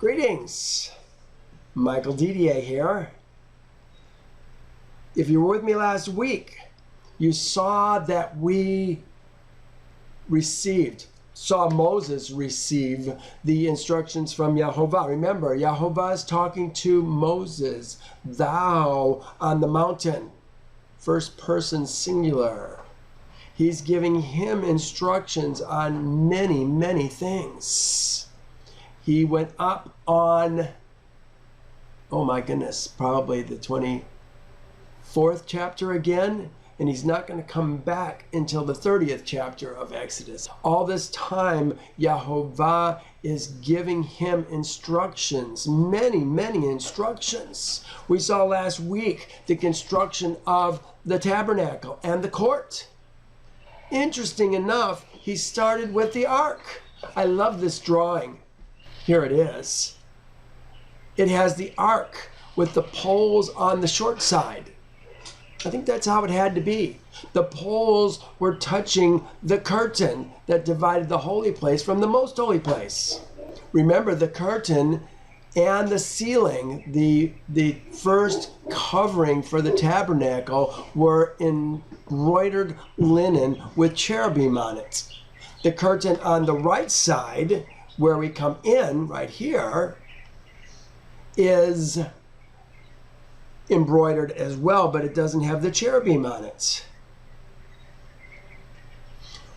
Greetings, Michael Didier here. If you were with me last week, you saw that we saw Moses receive the instructions from Yehovah. Remember, Yehovah is talking to Moses, thou on the mountain, first person singular. He's giving him instructions on many, many things. He went up on, oh my goodness, probably the 24th chapter again, and he's not going to come back until the 30th chapter of Exodus. All this time, Yehovah is giving him instructions, many, many instructions. We saw last week the construction of the tabernacle and the court. Interesting enough, he started with the ark. I love this drawing. Here it is. It has the ark with the poles on the short side. I think that's how it had to be. The poles were touching the curtain that divided the holy place from the most holy place. Remember, the curtain and the ceiling, the first covering for the tabernacle, were embroidered linen with cherubim on it. The curtain on the right side, where we come in, right here, is embroidered as well, but it doesn't have the cherubim on it.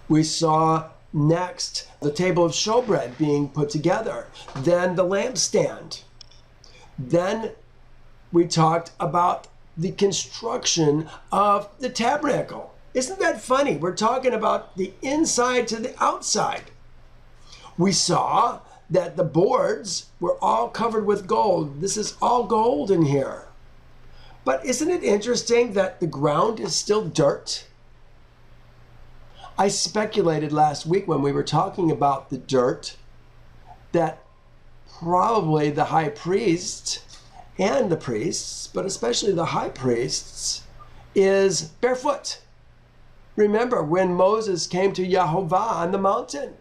We saw next the table of showbread being put together, then the lampstand. Then we talked about the construction of the tabernacle. Isn't that funny? We're talking about the inside to the outside. We saw that the boards were all covered with gold. This is all gold in here. But isn't it interesting that the ground is still dirt? I speculated last week when we were talking about the dirt that probably the high priest and the priests, but especially the high priests, is barefoot. Remember when Moses came to Yehovah on the mountain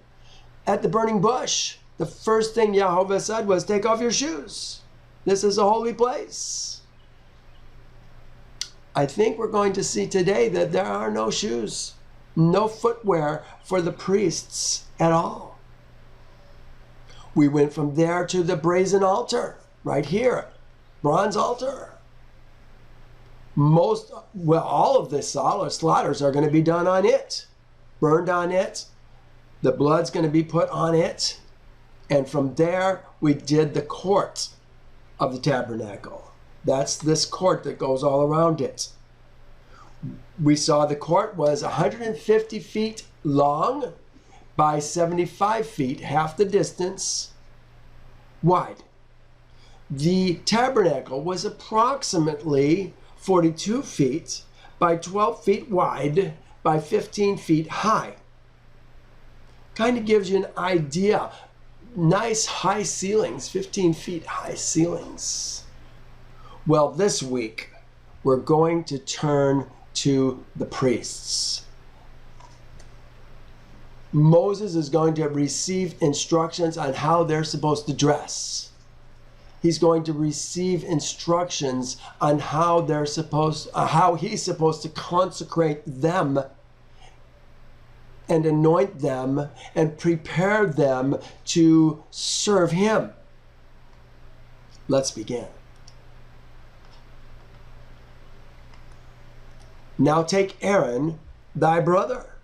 at the burning bush, the first thing Yehovah said was, take off your shoes. This is a holy place. I think we're going to see today that there are no shoes, no footwear for the priests at all. We went from there to the brazen altar, right here, bronze altar. All of the slaughters are going to be done on it, burned on it. The blood's going to be put on it. And from there, we did the court of the tabernacle. That's this court that goes all around it. We saw the court was 150 feet long by 75 feet, half the distance, wide. The tabernacle was approximately 42 feet by 12 feet wide by 15 feet high. Kind of gives you an idea. Nice high ceilings, 15 feet high ceilings. Well, this week, we're going to turn to the priests. Moses is going to receive instructions on how they're supposed to dress. He's going to receive instructions on how he's supposed to consecrate them and anoint them and prepare them to serve him. Let's begin. Now take Aaron, thy brother,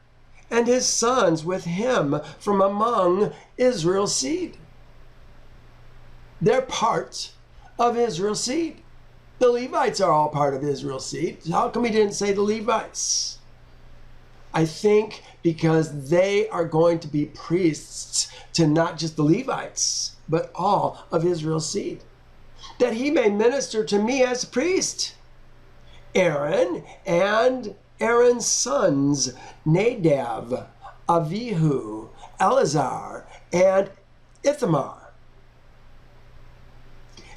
and his sons with him from among Israel's seed. They're part of Israel's seed. The Levites are all part of Israel's seed. How come he didn't say the Levites? I think because they are going to be priests to not just the Levites, but all of Israel's seed, that he may minister to me as a priest. Aaron and Aaron's sons, Nadab, Avihu, Eleazar, and Ithamar.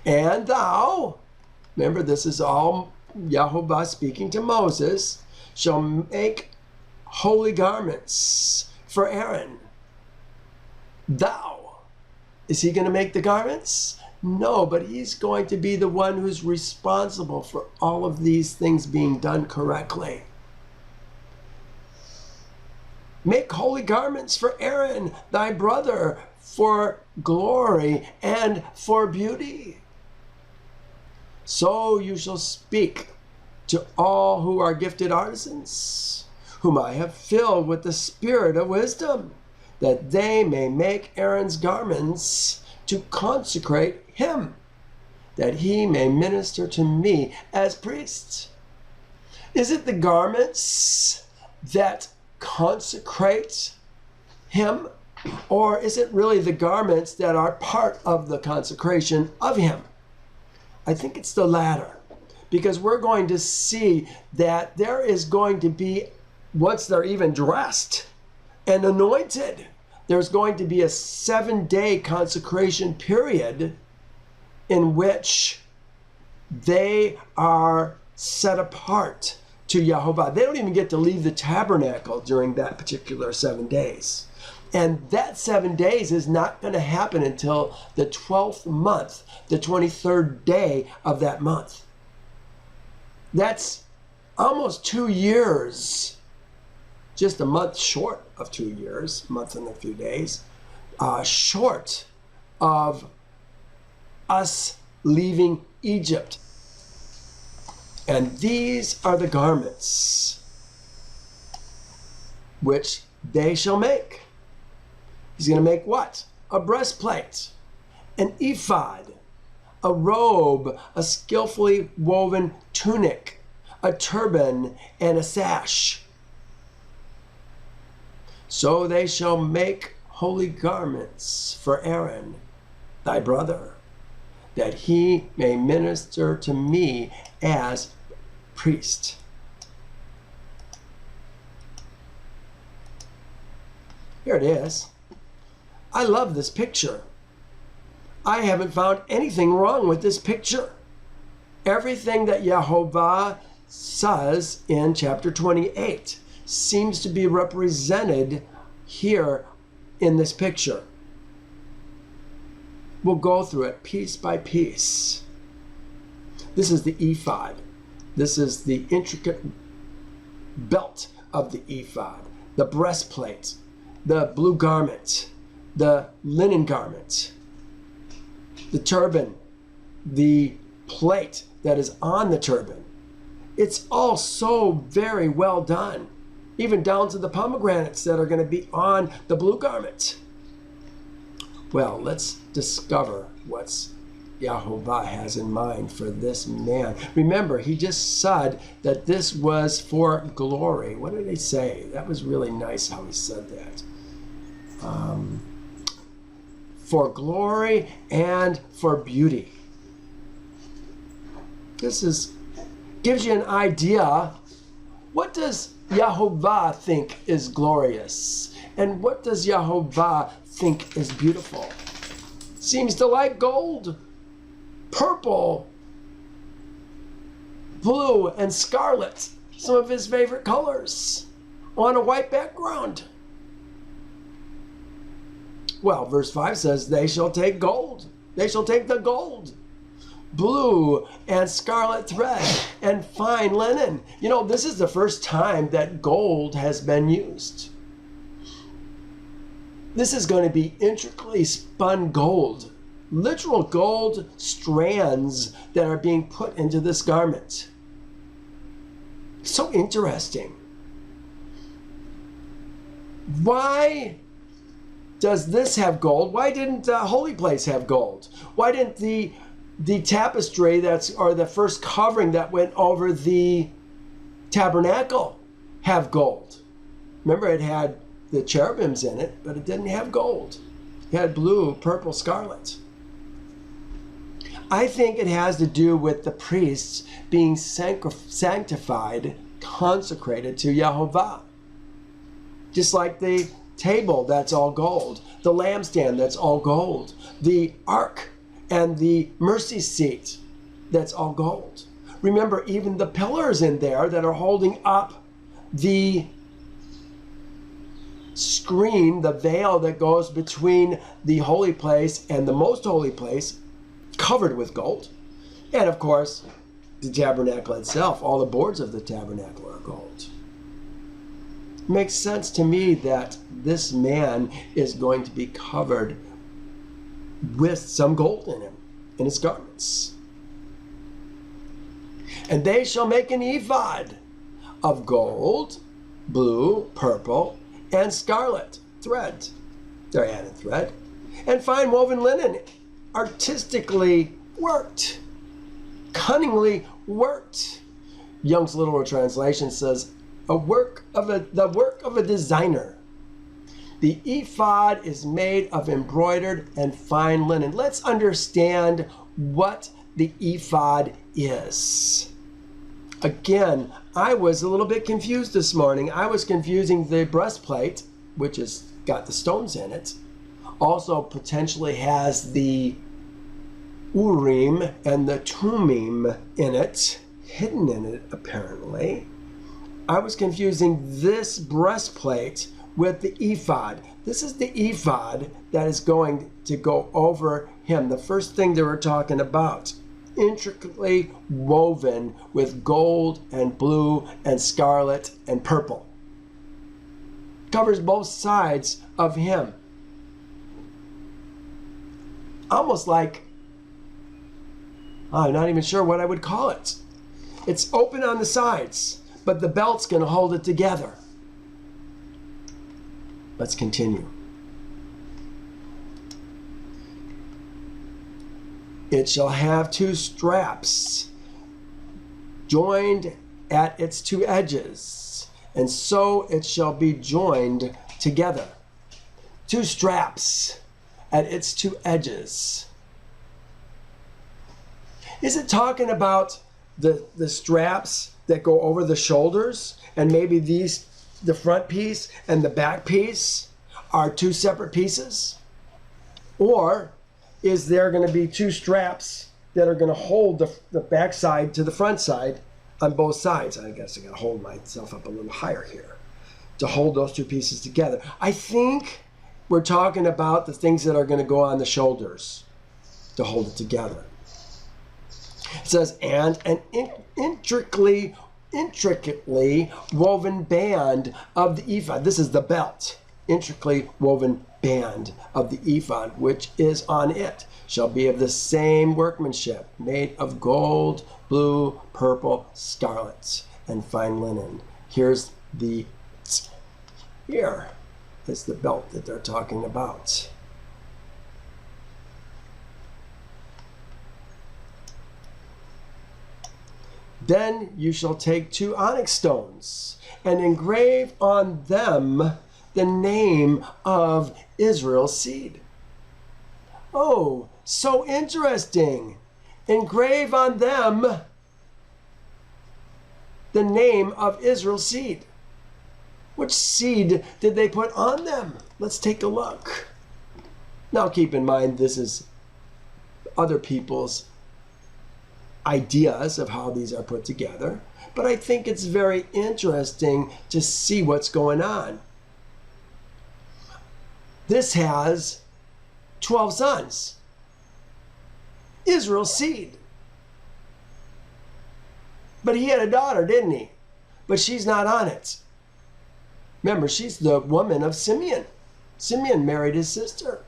And thou, remember this is all Yehovah speaking to Moses, shall make holy garments for Aaron. Thou Is he going to make the garments? No, but he's going to be the one who's responsible for all of these things being done correctly. Make holy garments for Aaron, thy brother, for glory and for beauty. So you shall speak to all who are gifted artisans, whom I have filled with the spirit of wisdom, that they may make Aaron's garments to consecrate him, that he may minister to me as priest. Is it the garments that consecrate him, or is it really the garments that are part of the consecration of him? I think it's the latter, because we're going to see that there is going to be, once they're even dressed and anointed, there's going to be a 7-day consecration period in which they are set apart to Yehovah. They don't even get to leave the tabernacle during that particular 7 days. And that 7 days is not going to happen until the 12th month, the 23rd day of that month. That's almost 2 years, just a month short of 2 years, a month and a few days, short of us leaving Egypt. And these are the garments which they shall make. He's going to make what? A breastplate, an ephod, a robe, a skillfully woven tunic, a turban, and a sash. So they shall make holy garments for Aaron, thy brother, that he may minister to me as priest. Here it is. I love this picture. I haven't found anything wrong with this picture. Everything that Yehovah says in chapter 28 seems to be represented here in this picture. We'll go through it piece by piece. This is the ephod. This is the intricate belt of the ephod, the breastplate, the blue garment, the linen garment, the turban, the plate that is on the turban. It's all so very well done, even down to the pomegranates that are going to be on the blue garment. Well, let's discover what Yehovah has in mind for this man. Remember, he just said that this was for glory. What did he say? That was really nice how he said that. For glory and for beauty. This gives you an idea. What does Yehovah think is glorious? And what does Yehovah think is beautiful? Seems to like gold, purple, blue, and scarlet, some of his favorite colors, on a white background. Well, verse 5 says, they shall take gold. They shall take the gold, blue and scarlet thread, and fine linen. You know, this is the first time that gold has been used. This is going to be intricately spun gold, literal gold strands that are being put into this garment. So interesting. Why does this have gold? Why didn't Holy Place have gold? Why didn't the tapestry or the first covering that went over the tabernacle have gold? Remember, it had the cherubims in it, but it didn't have gold. It had blue, purple, scarlet. I think it has to do with the priests being sanctified, consecrated to Yehovah. Just like the table, that's all gold. The lampstand, that's all gold. The ark and the mercy seat, that's all gold. Remember, even the pillars in there that are holding up the screen, the veil that goes between the holy place and the most holy place, covered with gold. And of course, the tabernacle itself, all the boards of the tabernacle are gold. It makes sense to me that this man is going to be covered with some gold in him, in his garments. And they shall make an ephod of gold, blue, purple, and scarlet thread. They're added thread. And fine woven linen, artistically worked, cunningly worked. Young's Literal Translation says, the work of a designer. The ephod is made of embroidered and fine linen. Let's understand what the ephod is. Again, I was a little bit confused this morning. I was confusing the breastplate, which has got the stones in it, also potentially has the Urim and the Tumim in it, hidden in it apparently. I was confusing this breastplate with the ephod. This is the ephod that is going to go over him. The first thing they were talking about, intricately woven with gold and blue and scarlet and purple. Covers both sides of him. Almost like, I'm not even sure what I would call it. It's open on the sides, but the belt's going to hold it together. Let's continue. It shall have 2 straps joined at its 2 edges, and so it shall be joined together. 2 straps at its 2 edges. Is it talking about the straps that go over the shoulders, and maybe the front piece and the back piece are 2 separate pieces? Or is there going to be 2 straps that are going to hold the back side to the front side on both sides? I guess I got to hold myself up a little higher here to hold those 2 pieces together. I think we're talking about the things that are going to go on the shoulders to hold it together. It says, and an intricately woven band of the ephod. This is the belt. Intricately woven band of the ephod, which is on it, shall be of the same workmanship, made of gold, blue, purple, scarlet, and fine linen. Here is the belt that they're talking about. Then you shall take 2 onyx stones and engrave on them the name of Israel's seed. Oh, so interesting. Engrave on them the name of Israel's seed. Which seed did they put on them? Let's take a look. Now keep in mind, this is other people's ideas of how these are put together, but I think it's very interesting to see what's going on. This has 12 sons. Israel's seed. But he had a daughter, didn't he? But she's not on it. Remember, she's the woman of Simeon. Simeon married his sister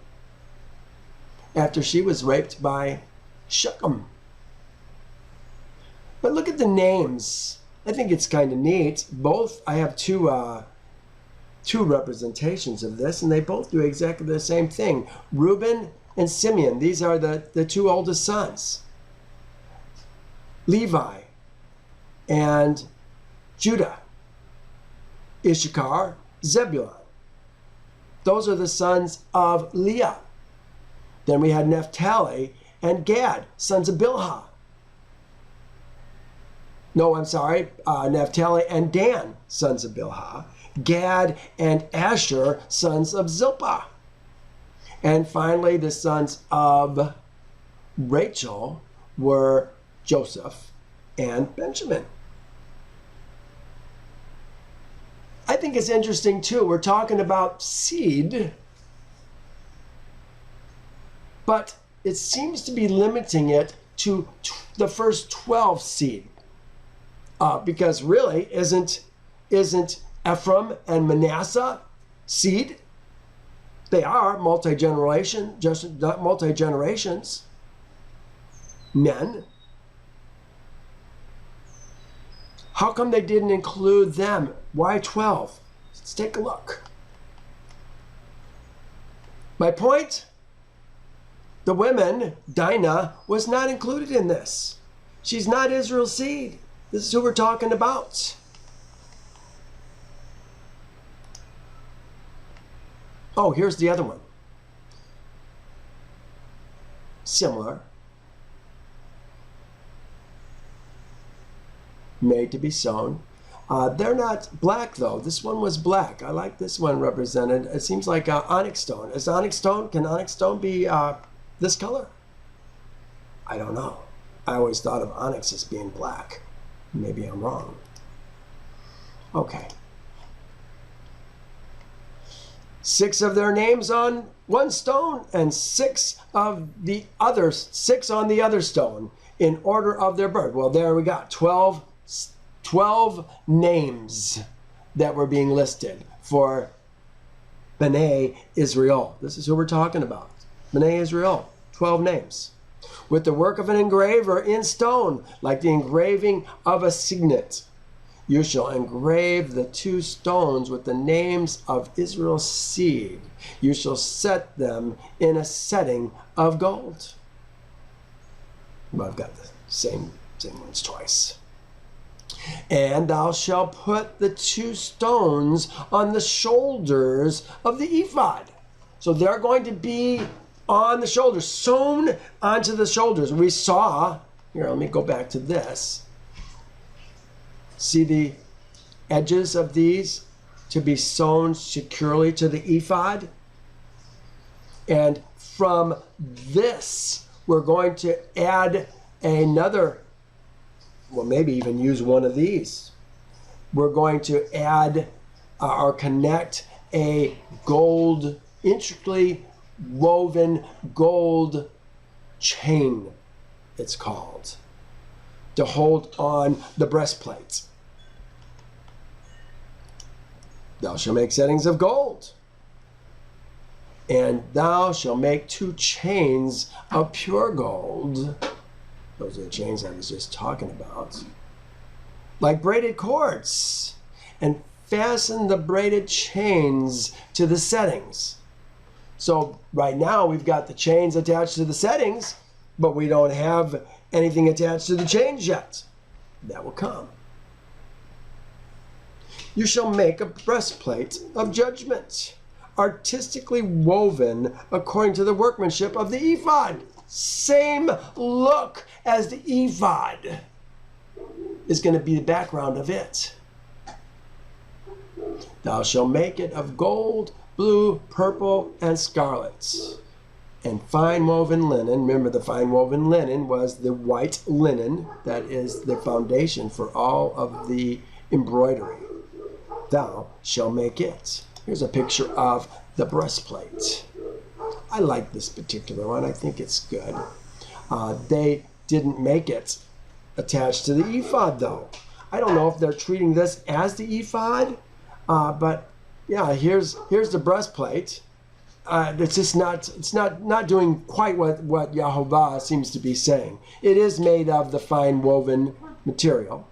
after she was raped by Shechem. But look at the names. I think it's kind of neat. Both, I have two representations of this, and they both do exactly the same thing. Reuben and Simeon, these are the 2 oldest sons. Levi and Judah. Issachar, Zebulun. Those are the sons of Leah. Then we had Naphtali and Gad, sons of Bilhah. No, I'm sorry, Naphtali and Dan, sons of Bilhah. Gad and Asher, sons of Zilpah. And finally, the sons of Rachel were Joseph and Benjamin. I think it's interesting too. We're talking about seed, but it seems to be limiting it to the first 12 seed. Because really, isn't Ephraim and Manasseh seed? They are multi-generations men. How come they didn't include them? Why 12? Let's take a look. My point, the women, Dinah, was not included in this. She's not Israel's seed. This is who we're talking about. Oh, here's the other one. Similar. Made to be sown. They're not black though. This one was black. I like this one represented. It seems like onyx stone. Can onyx stone be this color? I don't know. I always thought of onyx as being black. Maybe I'm wrong. Okay. 6 of their names on one stone and 6 on the other stone in order of their birth. Well, there we got 12 names that were being listed for B'nai Israel. This is who we're talking about. B'nai Israel, 12 names. With the work of an engraver in stone, like the engraving of a signet. You shall engrave the 2 stones with the names of Israel's seed. You shall set them in a setting of gold. Well, I've got the same ones twice. And thou shalt put the 2 stones on the shoulders of the ephod. So they're going to be on the shoulders, sewn onto the shoulders. We saw, here, let me go back to this. See the edges of these to be sewn securely to the ephod? And from this, we're going to add another, well, maybe even use one of these. We're going to add or connect a gold, intricately woven gold chain, it's called, to hold on the breastplate. Thou shalt make settings of gold, and thou shalt make 2 chains of pure gold. Those are the chains I was just talking about. Like braided cords, and fasten the braided chains to the settings. So right now we've got the chains attached to the settings, but we don't have anything attached to the chains yet. That will come. You shall make a breastplate of judgment, artistically woven according to the workmanship of the ephod. Same look as the ephod is going to be the background of it. Thou shalt make it of gold, blue, purple, and scarlet, and fine woven linen. Remember, the fine woven linen was the white linen that is the foundation for all of the embroidery. Thou shalt make it. Here's a picture of the breastplate. I like this particular one. I think it's good. They didn't make it attached to the ephod, though. I don't know if they're treating this as the ephod, but yeah, here's the breastplate. It's just not doing quite what Yehovah seems to be saying. It is made of the fine woven material.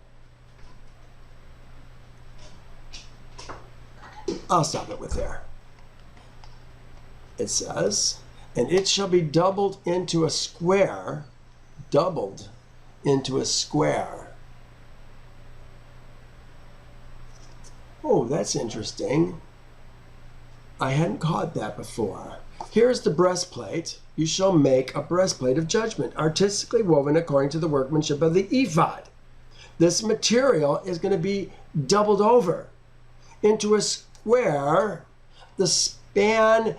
I'll stop it with there. It says, and it shall be doubled into a square. Doubled into a square. Oh, that's interesting. I hadn't caught that before. Here's the breastplate. You shall make a breastplate of judgment, artistically woven according to the workmanship of the ephod. This material is going to be doubled over into a square. The span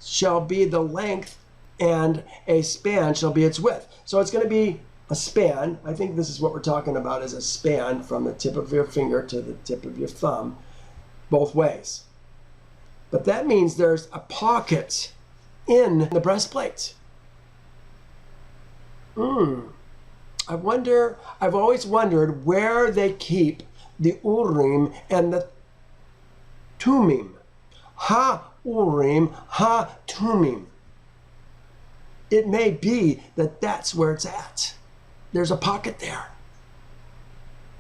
shall be the length, and a span shall be its width. So it's going to be a span. I think this is what we're talking about, is a span from the tip of your finger to the tip of your thumb. both ways. But that means there's a pocket in the breastplate. I've always wondered where they keep the Urim and the Tumim. Ha-Urim, Ha-Tumim. It may be that that's where it's at. There's a pocket there.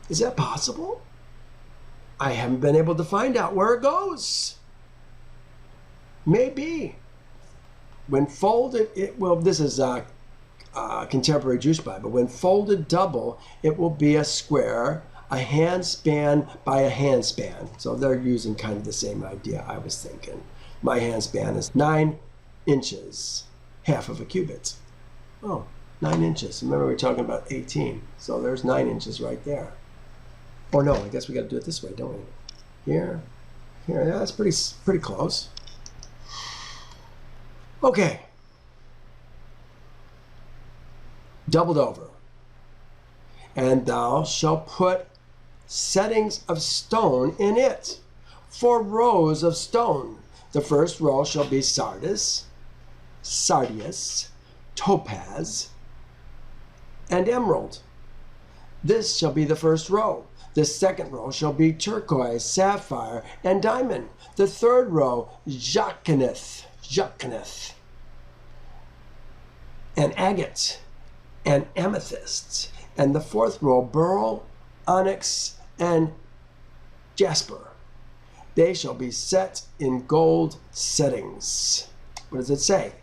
Is that possible? I haven't been able to find out where it goes. Maybe. When folded, it will, this is a contemporary Jewish Bible. When folded double, it will be a square, a handspan by a handspan. So they're using kind of the same idea I was thinking. My handspan is 9 inches, half of a cubit. Oh, 9 inches. Remember we were talking about 18. So there's 9 inches right there. Or no, I guess we got to do it this way, don't we? Here, yeah, that's pretty close. Okay. Doubled over. And thou shalt put settings of stone in it, 4 rows of stone. The first row shall be sardius, topaz, and emerald. This shall be the first row. The second row shall be turquoise, sapphire, and diamond. The third row, jacinth, and agate, and amethysts. And the fourth row, beryl, onyx, and jasper. They shall be set in gold settings. What does it say?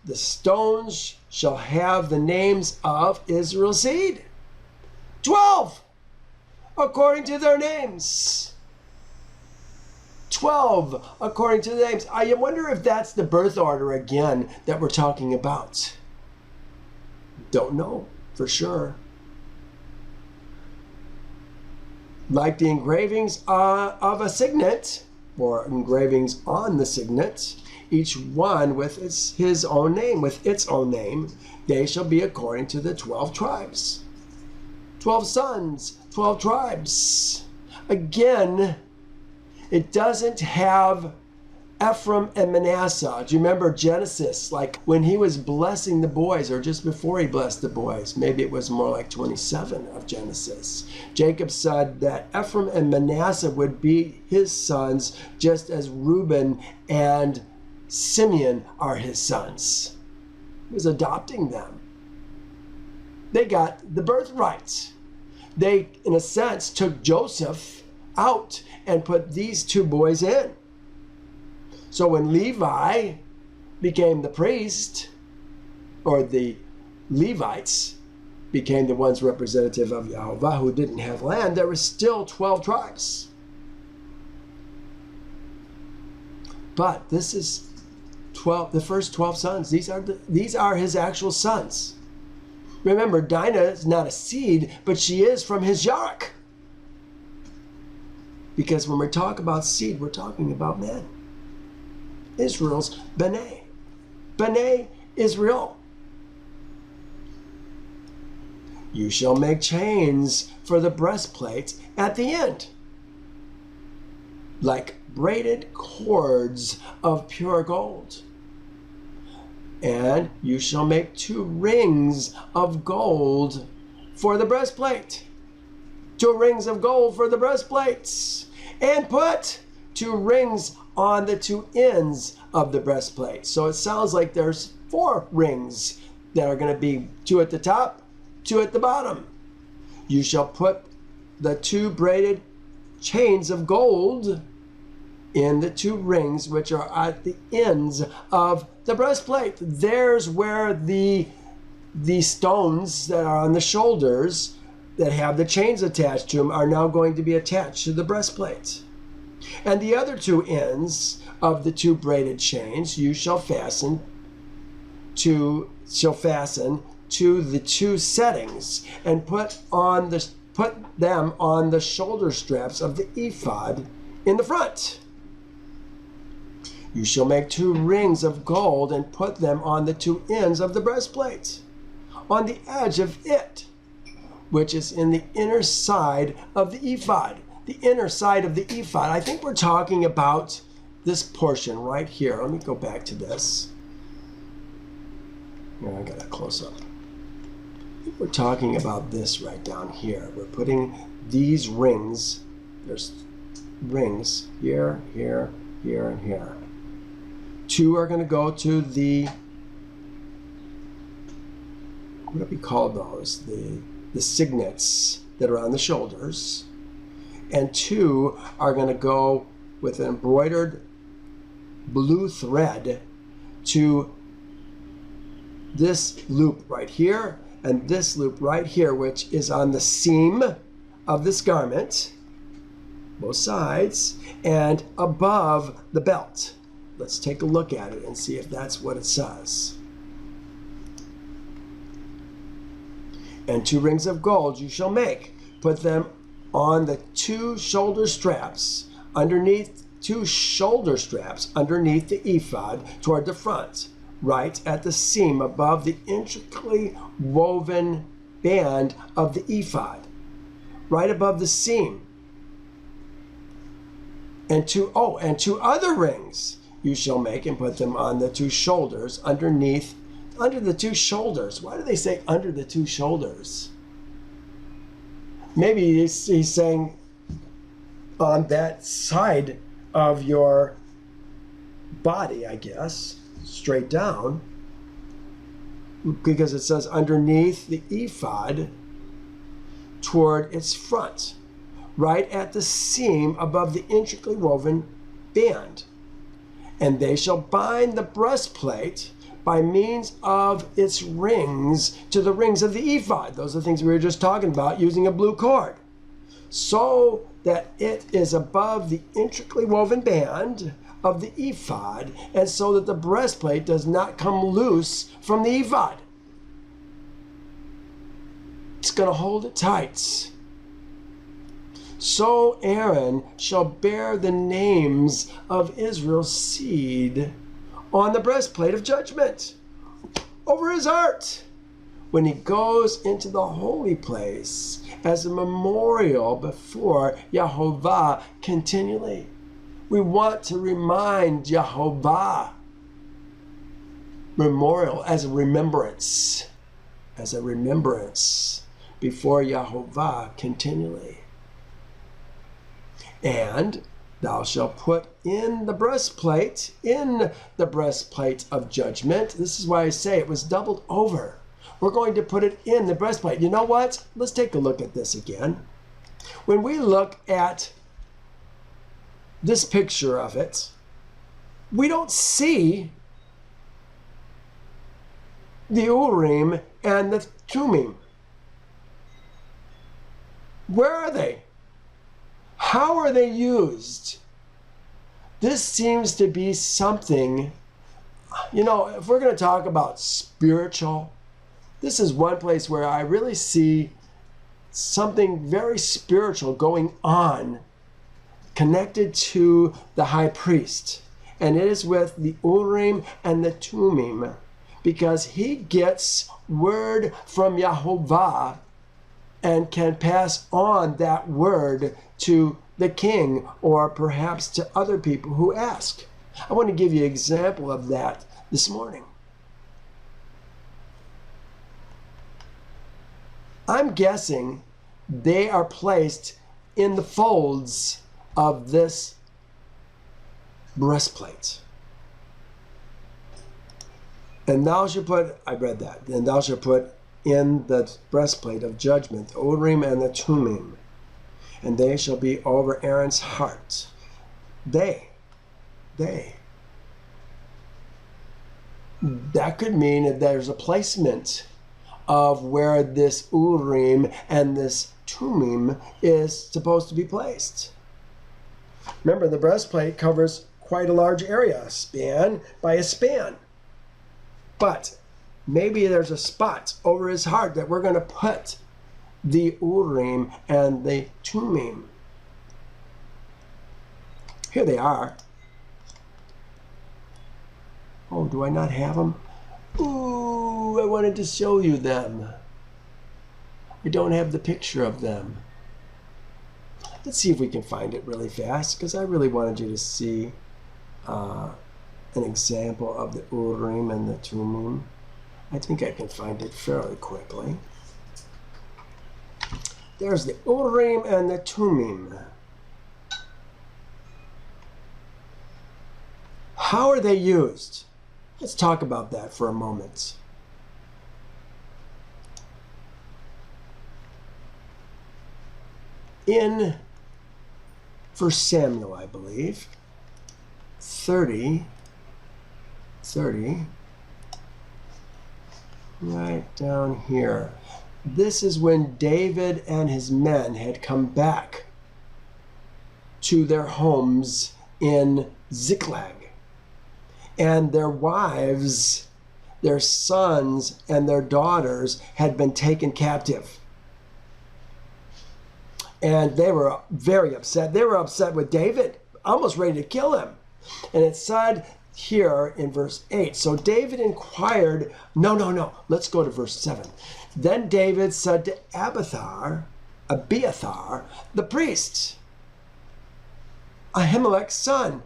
The stones shall have the names of Israel's seed. 12! According to their names. 12 according to the names. I wonder if that's the birth order again that we're talking about. Don't know for sure. Like the engravings of a signet, or engravings on the signet, each one with his own name, with its own name, they shall be according to the 12 tribes. 12 sons, 12 tribes. Again, it doesn't have Ephraim and Manasseh. Do you remember Genesis? Like when he was blessing the boys, or just before he blessed the boys, maybe it was more like 27 of Genesis. Jacob said that Ephraim and Manasseh would be his sons, just as Reuben and Simeon are his sons. He was adopting them. They got the birthright. They, in a sense, took Joseph out and put these 2 boys in. So when Levi became the priest, or the Levites became the ones representative of Yehovah who didn't have land, there were still 12 tribes. But this is 12, the first 12 sons. These are his actual sons. Remember, Dinah is not a seed, but she is from his Yarek. Because when we talk about seed, we're talking about men. Israel's B'nai. B'nai Israel. You shall make chains for the breastplate at the end, like braided cords of pure gold. And you shall make 2 rings of gold for the breastplate. 2 rings of gold for the breastplates. And put 2 rings on the 2 ends of the breastplate. So it sounds like there's 4 rings that are going to be 2 at the top, 2 at the bottom. You shall put the 2 braided chains of gold in the 2 rings which are at the ends of the breastplate. There's where the stones that are on the shoulders that have the chains attached to them are now going to be attached to the breastplate. And the other 2 ends of the 2 braided chains you shall fasten to the 2 settings, and put them on the shoulder straps of the ephod in the front. You shall make 2 rings of gold and put them on the 2 ends of the breastplate, on the edge of it, which is in the inner side of the ephod. the inner side of the ephod. I think we're talking about this portion right here. Let me go back to this. Here, I got a close up. I think we're talking about this right down here. We're putting these rings. There's rings here, here, here, and here. 2 are going to go to the, what do we call those? The signets that are on the shoulders. And 2 are going to go with an embroidered blue thread to this loop right here and this loop right here, which is on the seam of this garment, both sides, and above the belt. Let's take a look at it and see if that's what it says. And 2 rings of gold you shall make. Put them on the 2 shoulder straps underneath, 2 shoulder straps underneath the ephod toward the front, right at the seam above the intricately woven band of the ephod, right above the seam. And 2 other rings you shall make and put them on the 2 shoulders underneath, under the 2 shoulders. Why do they say under the 2 shoulders? Maybe he's saying on that side of your body, I guess, straight down, because it says underneath the ephod toward its front, right at the seam above the intricately woven band. And they shall bind the breastplate by means of its rings to the rings of the ephod. Those are the things we were just talking about, using a blue cord, so that it is above the intricately woven band of the ephod, and so that the breastplate does not come loose from the ephod. It's going to hold it tight. So Aaron shall bear the names of Israel's seed on the breastplate of judgment over his heart when he goes into the holy place as a memorial before Yehovah continually. We want to remind Yehovah. Memorial as a remembrance before Yehovah continually. And thou shalt put in the breastplate of judgment. This is why I say it was doubled over. We're going to put it in the breastplate. You know what? Let's take a look at this again. When we look at this picture of it, we don't see the Urim and the Thummim. Where are they? How are they used? This seems to be something, if we're going to talk about spiritual, this is one place where I really see something very spiritual going on connected to the high priest. And it is with the Urim and the Thummim, because he gets word from Yehovah and can pass on that word to the king, or perhaps to other people who ask. I want to give you an example of that this morning. I'm guessing they are placed in the folds of this breastplate. And thou shalt put, I read that, and thou shalt put in the breastplate of judgment the Urim and the Thummim, and they shall be over Aaron's heart. They. That could mean that there's a placement of where this Urim and this Thummim is supposed to be placed. Remember, the breastplate covers quite a large area, span by a span. But maybe there's a spot over his heart that we're going to put the Urim and the Thummim. Here they are. Oh, do I not have them? Ooh, I wanted to show you them. I don't have the picture of them. Let's see if we can find it really fast, because I really wanted you to see an example of the Urim and the Thummim. I think I can find it fairly quickly. There's the Urim and the Thummim. How are they used? Let's talk about that for a moment. In 1 Samuel, I believe, 30, right down here. This is when David and his men had come back to their homes in Ziklag. And their wives, their sons, and their daughters had been taken captive. And they were very upset. They were upset with David, almost ready to kill him. And it said here in verse 8, so David inquired, no, let's go to verse 7. Then David said to Abiathar, the priest, Ahimelech's son,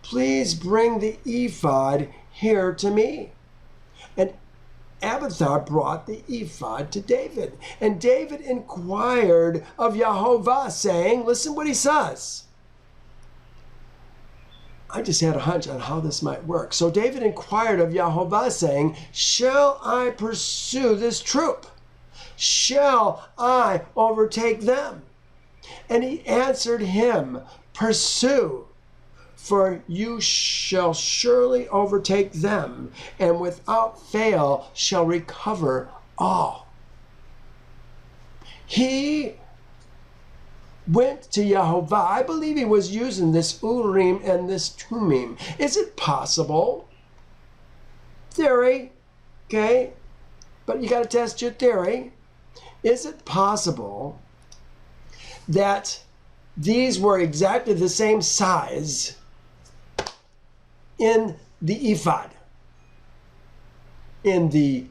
please bring the ephod here to me. And Abiathar brought the ephod to David. And David inquired of Yehovah, saying, listen what he says. I just had a hunch on how this might work. So David inquired of Yehovah, saying, shall I pursue this troop? Shall I overtake them? And he answered him, pursue, for you shall surely overtake them, and without fail shall recover all. He went to Yehovah. I believe he was using this Urim and this Thummim. Is it possible? Theory, okay? But you got to test your theory. Is it possible that these were exactly the same size in the ephod, in the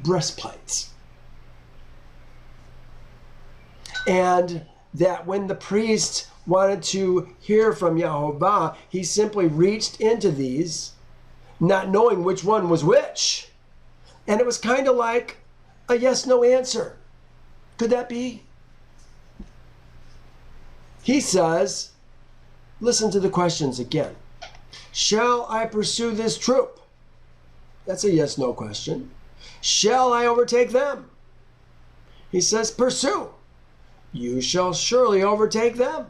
breastplates? And that when the priest wanted to hear from Yehovah, he simply reached into these, not knowing which one was which. And it was kind of like a yes-no answer. Could that be? He says, listen to the questions again. Shall I pursue this troop? That's a yes-no question. Shall I overtake them? He says, pursue. You shall surely overtake them,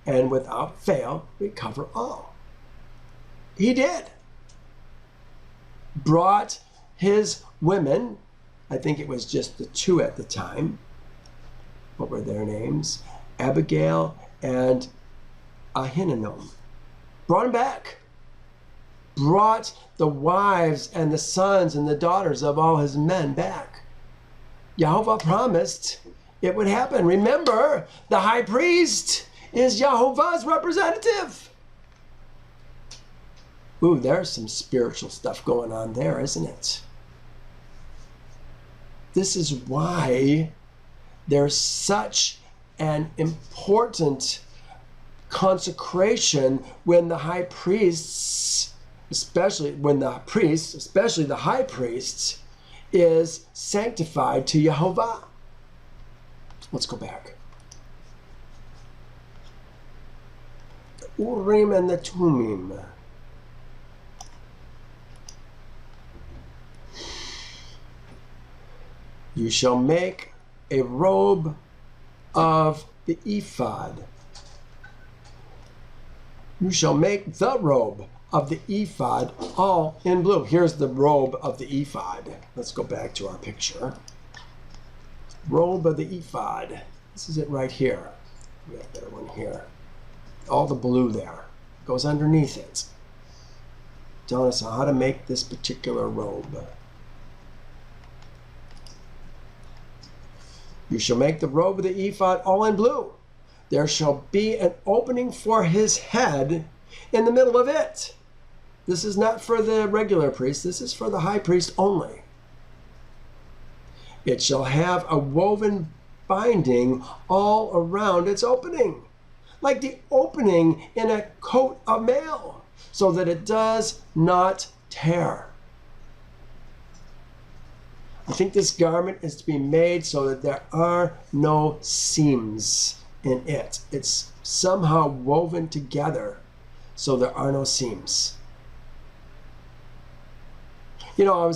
and without fail recover all. He did. Brought his women, I think it was just the two at the time. What were their names? Abigail and Ahinoam. Brought them back. Brought the wives and the sons and the daughters of all his men back. Yehovah promised it would happen. Remember, the high priest is Yehovah's representative. Ooh, there's some spiritual stuff going on there, isn't it? This is why there's such an important consecration when the high priests, especially the high priest, is sanctified to Yehovah. Let's go back. The Urim and the Thummim. You shall make a robe of the ephod. You shall make the robe of the ephod all in blue. Here's the robe of the ephod. Let's go back to our picture. Robe of the ephod. This is it right here. We have a better one here. All the blue there goes underneath it, telling us how to make this particular robe. You shall make the robe of the ephod all in blue. There shall be an opening for his head in the middle of it. This is not for the regular priest. This is for the high priest only. It shall have a woven binding all around its opening, like the opening in a coat of mail, so that it does not tear. I think this garment is to be made so that there are no seams in it. It's somehow woven together so there are no seams. You know, I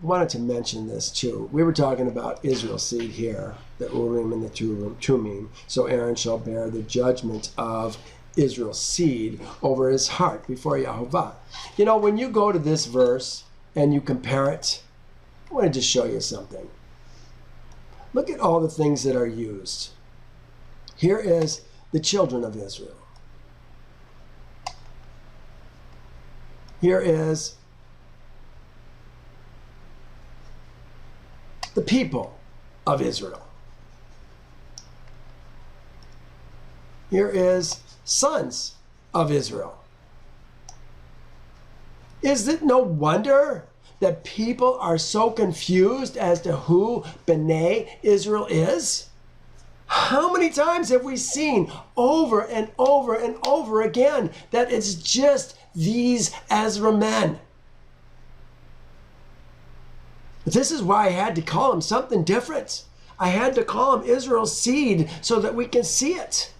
wanted to mention this too. We were talking about Israel's seed here, the Urim and the Tumim. So Aaron shall bear the judgment of Israel's seed over his heart before Yehovah. You know, when you go to this verse and you compare it, I want to just show you something. Look at all the things that are used. Here is the children of Israel. Here is the people of Israel. Here is sons of Israel. Is it no wonder that people are so confused as to who B'nai Israel is? How many times have we seen over and over and over again that it's just these Ezra men? This is why I had to call him something different. I had to call him Israel's seed so that we can see it.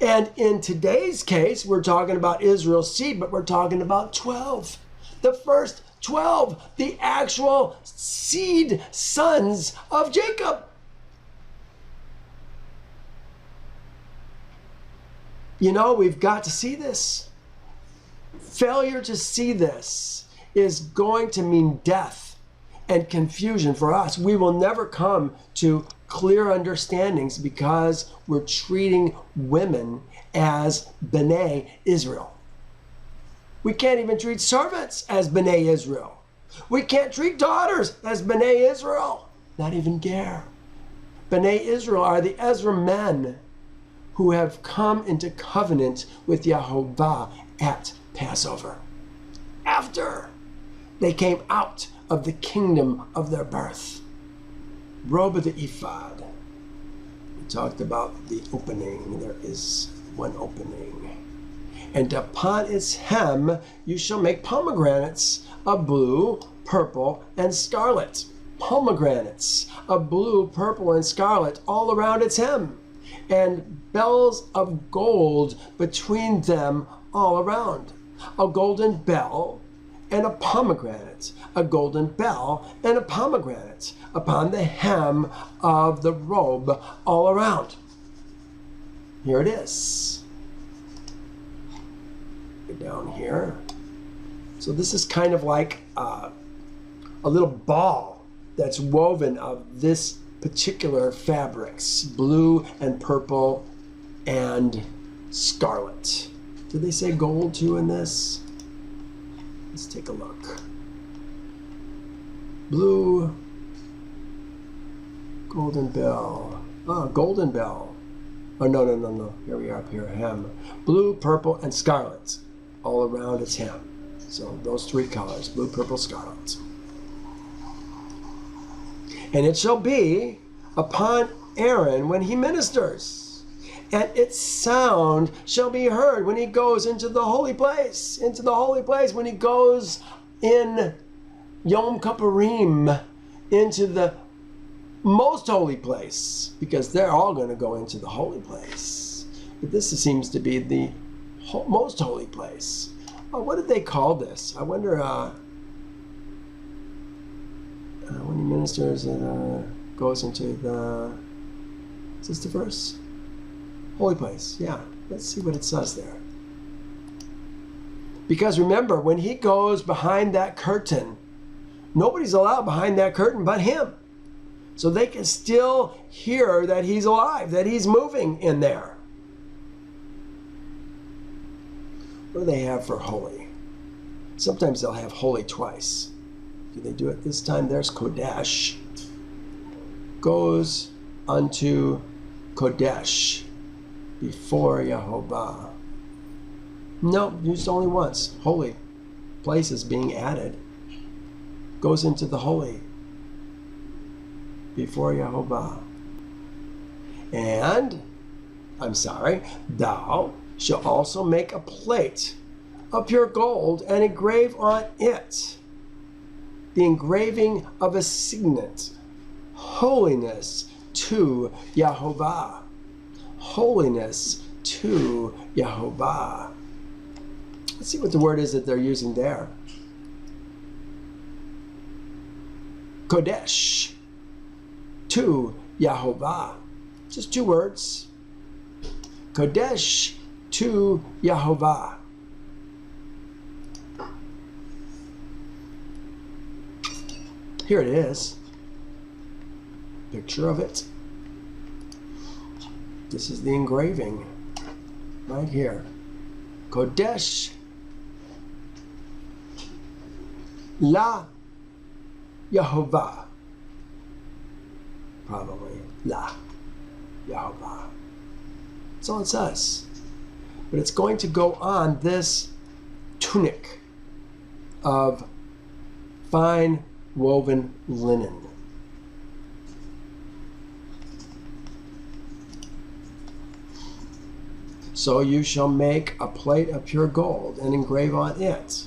And in today's case, we're talking about Israel's seed, but we're talking about 12. The first 12, the actual seed sons of Jacob. You know, we've got to see this. Failure to see this is going to mean death and confusion for us. We will never come to clear understandings because we're treating women as B'nai Israel. We can't even treat servants as B'nai Israel. We can't treat daughters as B'nai Israel. Not even Ger. B'nai Israel are the Ezra men who have come into covenant with Yehovah at Passover, after they came out of the kingdom of their birth. Robe of the ephod. We talked about the opening. There is one opening. And upon its hem you shall make pomegranates of blue, purple, and scarlet. Pomegranates of blue, purple, and scarlet all around its hem, and bells of gold between them all around. A golden bell and a pomegranate, a golden bell and a pomegranate upon the hem of the robe all around. Here it is. Go down here. So this is kind of like a little ball that's woven of this particular fabrics, blue and purple and scarlet. Did they say gold too in this? Let's take a look. Blue, golden bell. Golden bell. Oh, no. Here we are up here, hem. Blue, purple, and scarlet all around its hem. So those three colors, blue, purple, scarlet. And it shall be upon Aaron when he ministers, and its sound shall be heard when he goes into the holy place, when he goes in Yom Kippurim, into the most holy place, because they're all going to go into the holy place. But this seems to be the most holy place. What did they call this? I wonder, when he ministers and goes into the, is this the verse? Holy place, yeah. Let's see what it says there. Because remember, when he goes behind that curtain, nobody's allowed behind that curtain but him. So they can still hear that he's alive, that he's moving in there. What do they have for holy? Sometimes they'll have holy twice. Do they do it this time? There's Kodesh. Goes unto Kodesh before Yehovah. No, used only once. Holy place is being added. Goes into the holy before Yehovah. And, thou shalt also make a plate of pure gold and engrave on it the engraving of a signet, holiness to Yehovah. Holiness to Yehovah. Let's see what the word is that they're using there. Kodesh to Yehovah. Just two words. Kodesh to Yehovah. Here it is. Picture of it. This is the engraving right here. Kodesh La Yehovah. Probably La Yehovah. That's all it says. But it's going to go on this tunic of fine woven linen. So you shall make a plate of pure gold and engrave on it,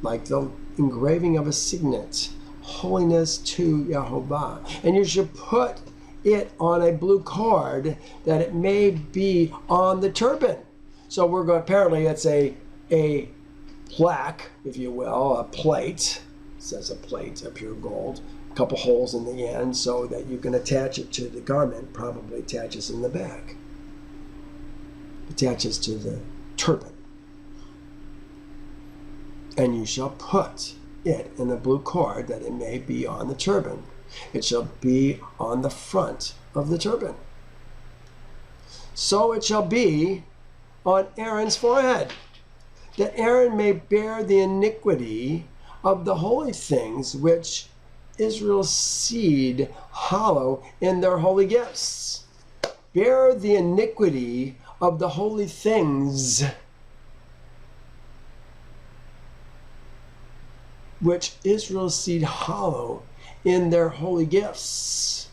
like the engraving of a signet, holiness to Yehovah. And you shall put it on a blue cord, that it may be on the turban. So we're going, apparently it's a plaque, if you will, a plate. It says a plate of pure gold, a couple holes in the end so that you can attach it to the garment, probably attaches in the back. Attaches to the turban. And you shall put it in a blue cord, that it may be on the turban. It shall be on the front of the turban. So it shall be on Aaron's forehead, that Aaron may bear the iniquity of the holy things which Israel's seed hallow in their holy gifts. Bear the iniquity of the holy things which Israel's seed hallow in their holy gifts.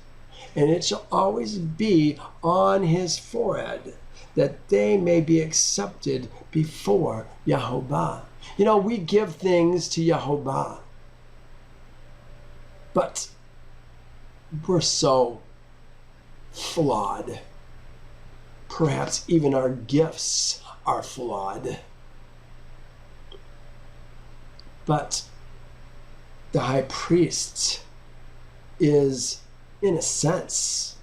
And it shall always be on his forehead, that they may be accepted before Yehovah. You know, we give things to Yehovah, but we're so flawed. Perhaps even our gifts are flawed. But the high priest is, in a sense,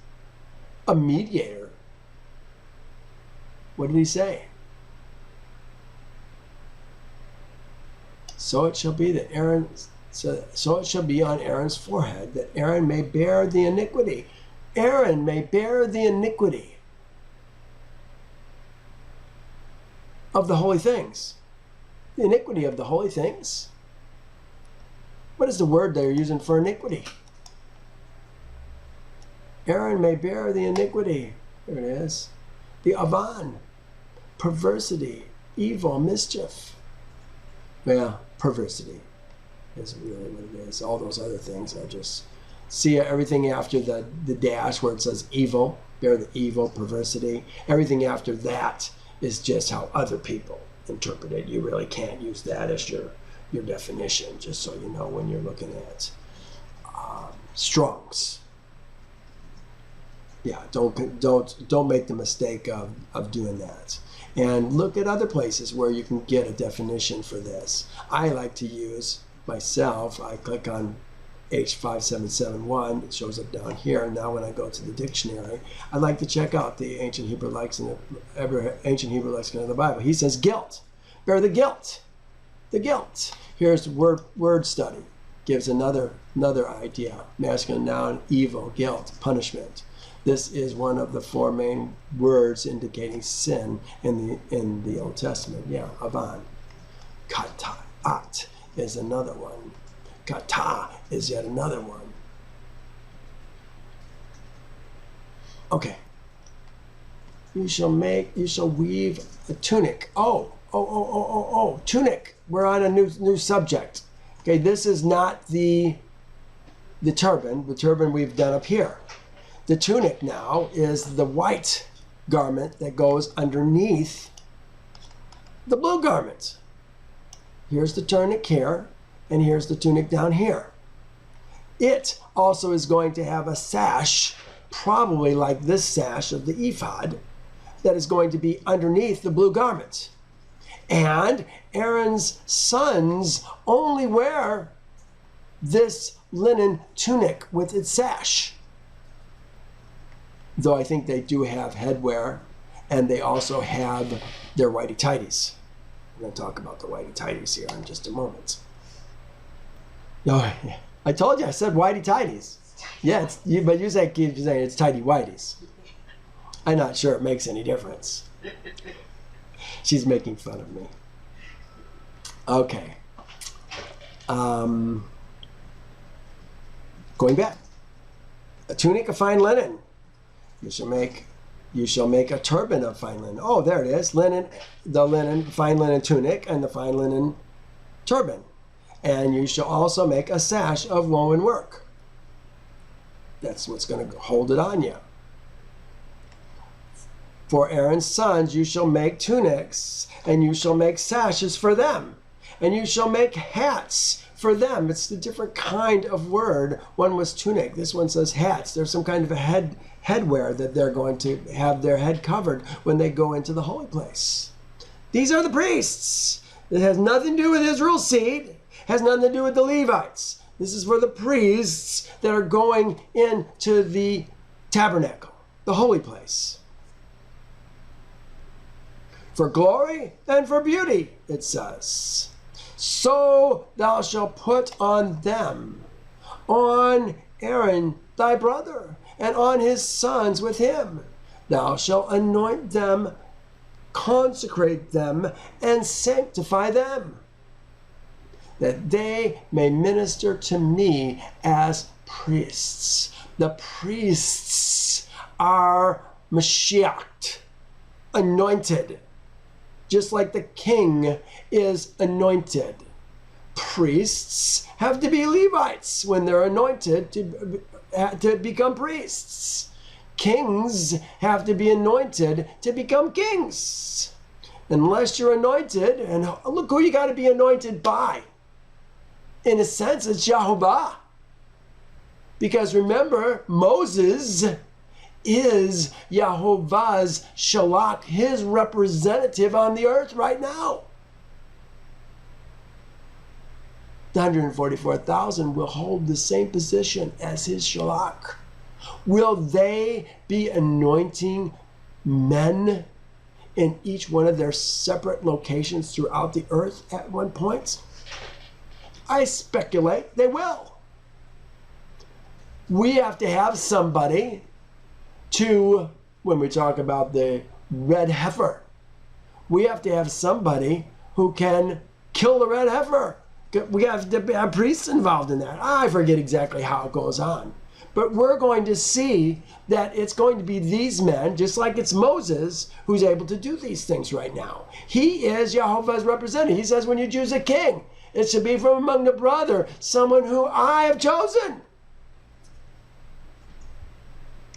a mediator. What did he say? So it shall be that so it shall be on Aaron's forehead, that Aaron may bear the iniquity. Aaron may bear the iniquity of the holy things. The iniquity of the holy things. What is the word they're using for iniquity? Aaron may bear the iniquity. Here it is. The avan, perversity, evil, mischief. Yeah, perversity is really what it is. All those other things are just, see everything after the dash where it says evil, bear the evil, perversity. Everything after that is just how other people interpret it. You really can't use that as your definition, just so you know when you're looking at Strong's. Yeah, don't make the mistake of doing that. And look at other places where you can get a definition for this. I like to use myself, I click on H5771, it shows up down here. And now when I go to the dictionary, I like to check out the ancient Hebrew lexicon of the Bible. He says guilt, bear the guilt, the guilt. Here's word study, gives another idea. Masculine noun, evil, guilt, punishment. This is one of the four main words indicating sin in the Old Testament. Yeah, avan. Kata'at is another one. Kata is yet another one. Okay. You shall weave a tunic. Oh, tunic. We're on a new subject. Okay, this is not the turban. The turban we've done up here. The tunic now is the white garment that goes underneath the blue garment. Here's the tunic here, and here's the tunic down here. It also is going to have a sash, probably like this sash of the ephod, that is going to be underneath the blue garment. And Aaron's sons only wear this linen tunic with its sash. Though I think they do have headwear, and they also have their whitey-tighties. We're going to talk about the whitey-tighties here in just a moment. Oh, I told you, I said whitey-tighties. Yeah, but you keep saying it's tighty-whities. I'm not sure it makes any difference. She's making fun of me. Okay. Going back. A tunic of fine linen. You shall make a turban of fine linen. Oh, there it is. Linen, fine linen tunic and the fine linen turban. And you shall also make a sash of woven work. That's what's going to hold it on you. For Aaron's sons you shall make tunics, and you shall make sashes for them, and you shall make hats for them. It's a different kind of word. One was tunic. This one says hats. There's some kind of a headwear that they're going to have their head covered when they go into the holy place. These are the priests. It has nothing to do with Israel's seed. Has nothing to do with the Levites. This is for the priests that are going into the tabernacle, the holy place. For glory and for beauty, it says. So thou shalt put on them, on Aaron thy brother, and on his sons with him. Thou shalt anoint them, consecrate them, and sanctify them, that they may minister to me as priests. The priests are Mashiach, anointed, just like the king is anointed. Priests have to be Levites when they're anointed to become priests. Kings have to be anointed to become kings. Unless you're anointed, and look who you got to be anointed by. In a sense, it's Yehovah. Because remember, Moses is Yehovah's Shalach, his representative on the earth right now. The 144,000 will hold the same position as his Shalach. Will they be anointing men in each one of their separate locations throughout the earth at one point? I speculate they will. We have to have somebody to, when we talk about the red heifer, we have to have somebody who can kill the red heifer. We have to have priests involved in that. I forget exactly how it goes on. But we're going to see that it's going to be these men, just like it's Moses, who's able to do these things right now. He is Yehovah's representative. He says, when you choose a king, it should be from among the brother, someone who I have chosen.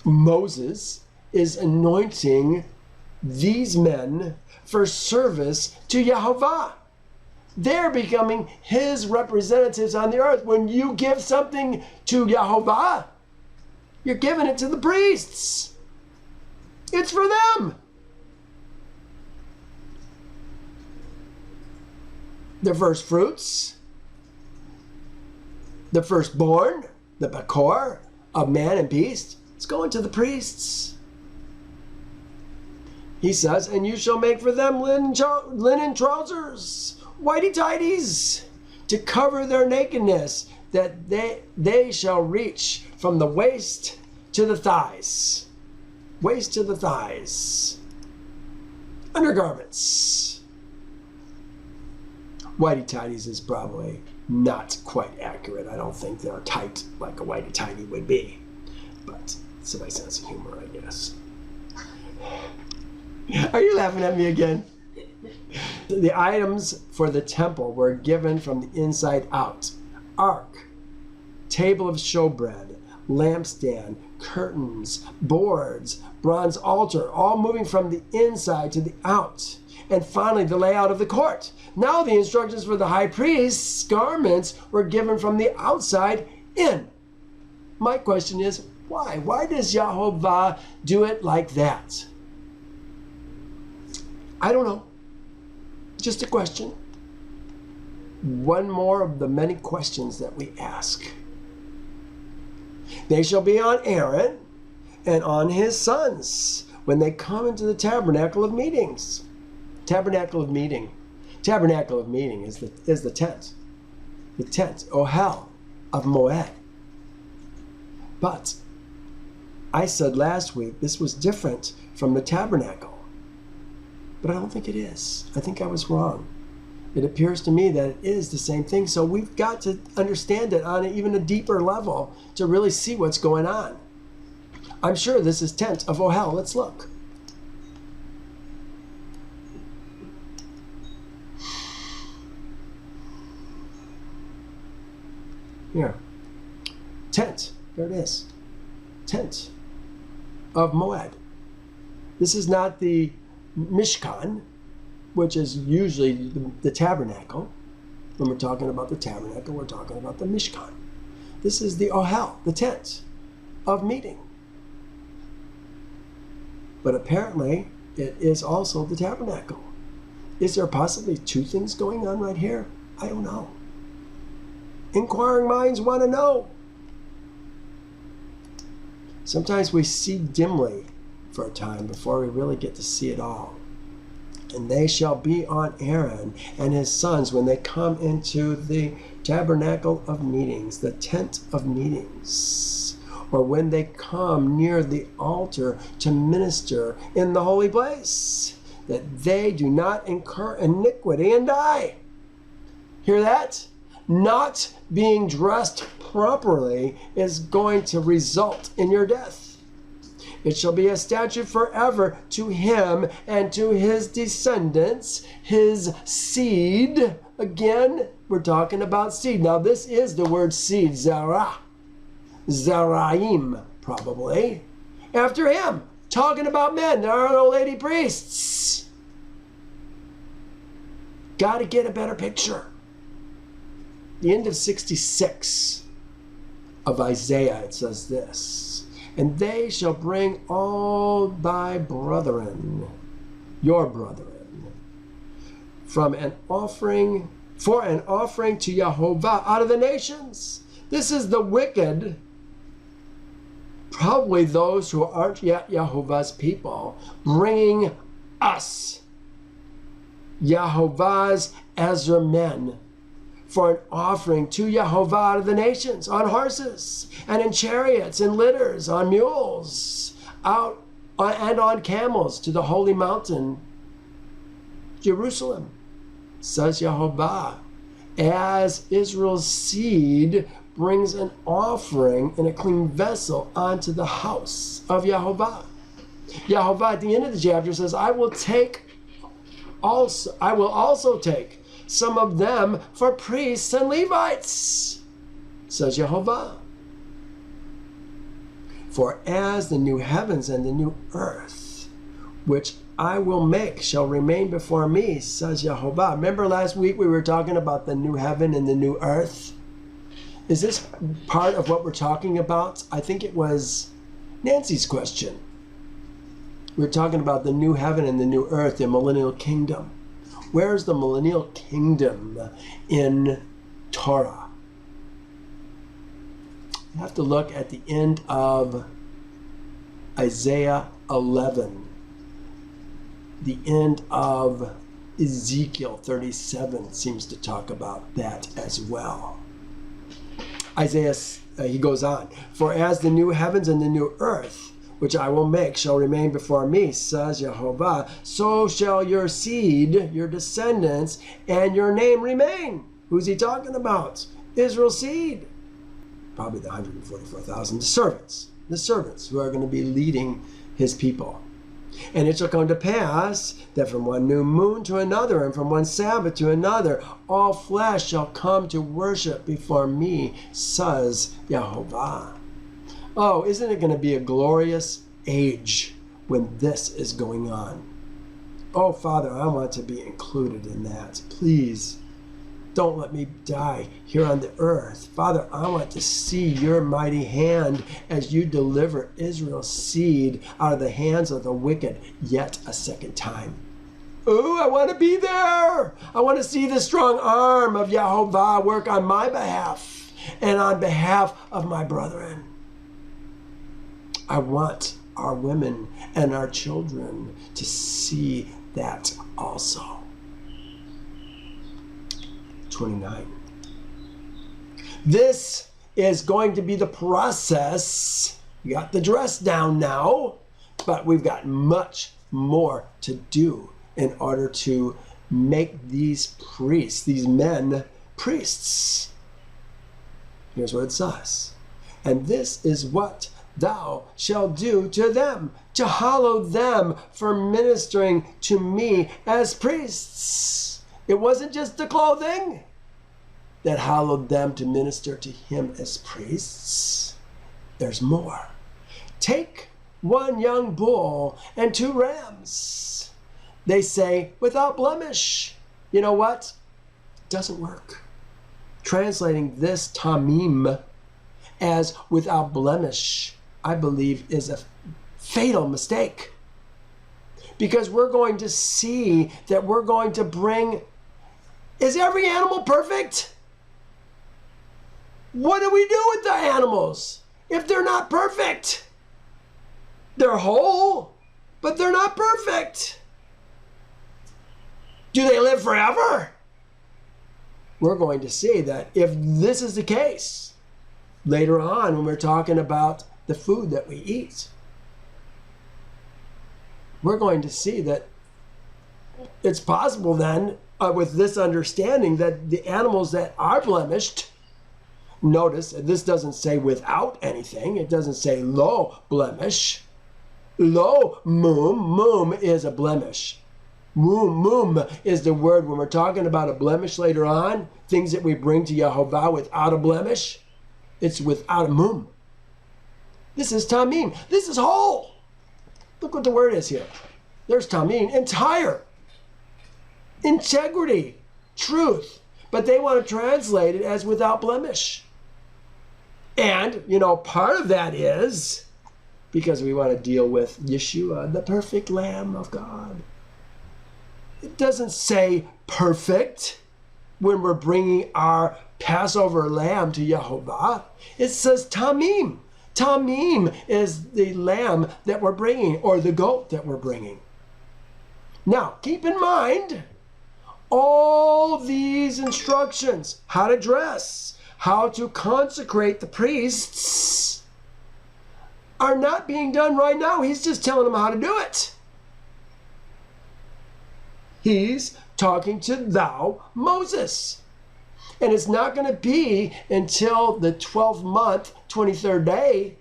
Moses is anointing these men for service to Yehovah. They're becoming his representatives on the earth. When you give something to Yehovah, you're giving it to the priests. It's for them. The first fruits, the firstborn, the Bakor of man and beast, it's going to the priests. He says, and you shall make for them linen trousers, whitey-tighties, to cover their nakedness, that they shall reach from the waist to the thighs. Waist to the thighs. Undergarments. Whitey-tighties is probably not quite accurate. I don't think they're tight like a whitey-tighty would be. But it's my sense of humor, I guess. Are you laughing at me again? The items for the temple were given from the inside out. Ark, table of showbread, lampstand, curtains, boards, bronze altar, all moving from the inside to the out. And finally, the layout of the court. Now the instructions for the high priest's garments were given from the outside in. My question is, why? Why does Yehovah do it like that? I don't know. Just a question. One more of the many questions that we ask. They shall be on Aaron and on his sons when they come into the tabernacle of meetings. Tabernacle of meeting. Tabernacle of meeting is the tent. The tent, Ohel, of Moed. But I said last week this was different from the tabernacle. But I don't think it is. I think I was wrong. It appears to me that it is the same thing. So we've got to understand it on even a deeper level to really see what's going on. I'm sure this is tent of Ohel. Let's look. Here. Tent. There it is. Tent of Moed. This is not the Mishkan, which is usually the tabernacle. When we're talking about the tabernacle, we're talking about the Mishkan. This is the Ohel, the tent of meeting. But apparently, it is also the tabernacle. Is there possibly two things going on right here? I don't know. Inquiring minds want to know. Sometimes we see dimly for a time before we really get to see it all. And they shall be on Aaron and his sons when they come into the tabernacle of meetings, the tent of meetings, or when they come near the altar to minister in the holy place, that they do not incur iniquity and die. Hear that? Not being dressed properly is going to result in your death. It shall be a statute forever to him and to his descendants, his seed. Again, we're talking about seed. Now, this is the word seed, Zerah. Zeraim, probably. After him, talking about men. There are no lady priests. Got to get a better picture. The end of 66 of Isaiah, it says this. And they shall bring all thy brethren, your brethren, for an offering to Yehovah out of the nations. This is the wicked, probably those who aren't yet Yehovah's people, bringing us, Yehovah's Ezra men, for an offering to Yehovah out of the nations, on horses, and in chariots, and litters, on mules, out and on camels, to the holy mountain, Jerusalem, says Yehovah, as Israel's seed brings an offering in a clean vessel onto the house of Yehovah. Yehovah at the end of the chapter says, I will also take some of them for priests and Levites, says Yehovah. For as the new heavens and the new earth, which I will make, shall remain before me, says Yehovah. Remember last week we were talking about the new heaven and the new earth? Is this part of what we're talking about? I think it was Nancy's question. We're talking about the new heaven and the new earth, the millennial kingdom. Where's the millennial kingdom in Torah? You have to look at the end of Isaiah 11, the end of Ezekiel 37 seems to talk about that as well. Isaiah, he goes on, for as the new heavens and the new earth, which I will make, shall remain before me, says Yehovah, so shall your seed, your descendants, and your name remain. Who's he talking about? Israel's seed. Probably the 144,000, the servants who are going to be leading his people. And it shall come to pass that from one new moon to another, and from one Sabbath to another, all flesh shall come to worship before me, says Yehovah. Oh, isn't it going to be a glorious age when this is going on? Oh, Father, I want to be included in that. Please, don't let me die here on the earth. Father, I want to see your mighty hand as you deliver Israel's seed out of the hands of the wicked yet a second time. Oh, I want to be there. I want to see the strong arm of Yehovah work on my behalf and on behalf of my brethren. I want our women and our children to see that also. 29. This is going to be the process. We got the dress down now, but we've got much more to do in order to make these priests, these men, priests. Here's what it says. And this is what thou shalt do to them, to hallow them for ministering to me as priests. It wasn't just the clothing that hallowed them to minister to him as priests. There's more. Take one young bull and 2 rams. They say, without blemish. You know what? It doesn't work. Translating this tamim as without blemish, I believe, is a fatal mistake. Because we're going to see that we're going to bring... Is every animal perfect? What do we do with the animals if they're not perfect? They're whole, but they're not perfect. Do they live forever? We're going to see that if this is the case, later on when we're talking about the food that we eat, we're going to see that it's possible then, with this understanding, that the animals that are blemished, notice this doesn't say without anything, it doesn't say lo blemish. Lo mum is a blemish. Mum is the word when we're talking about a blemish later on, things that we bring to Yehovah without a blemish, it's without a mum. This is tamim. This is whole. Look what the word is here. There's tamim, entire, integrity, truth. But they want to translate it as without blemish. And, you know, part of that is because we want to deal with Yeshua, the perfect Lamb of God. It doesn't say perfect when we're bringing our Passover lamb to Yehovah. It says tamim. Tamim is the lamb that we're bringing, or the goat that we're bringing. Now, keep in mind, all these instructions, how to dress, how to consecrate the priests, are not being done right now. He's just telling them how to do it. He's talking to thou, Moses. And it's not going to be until the 12th month, 23rd day,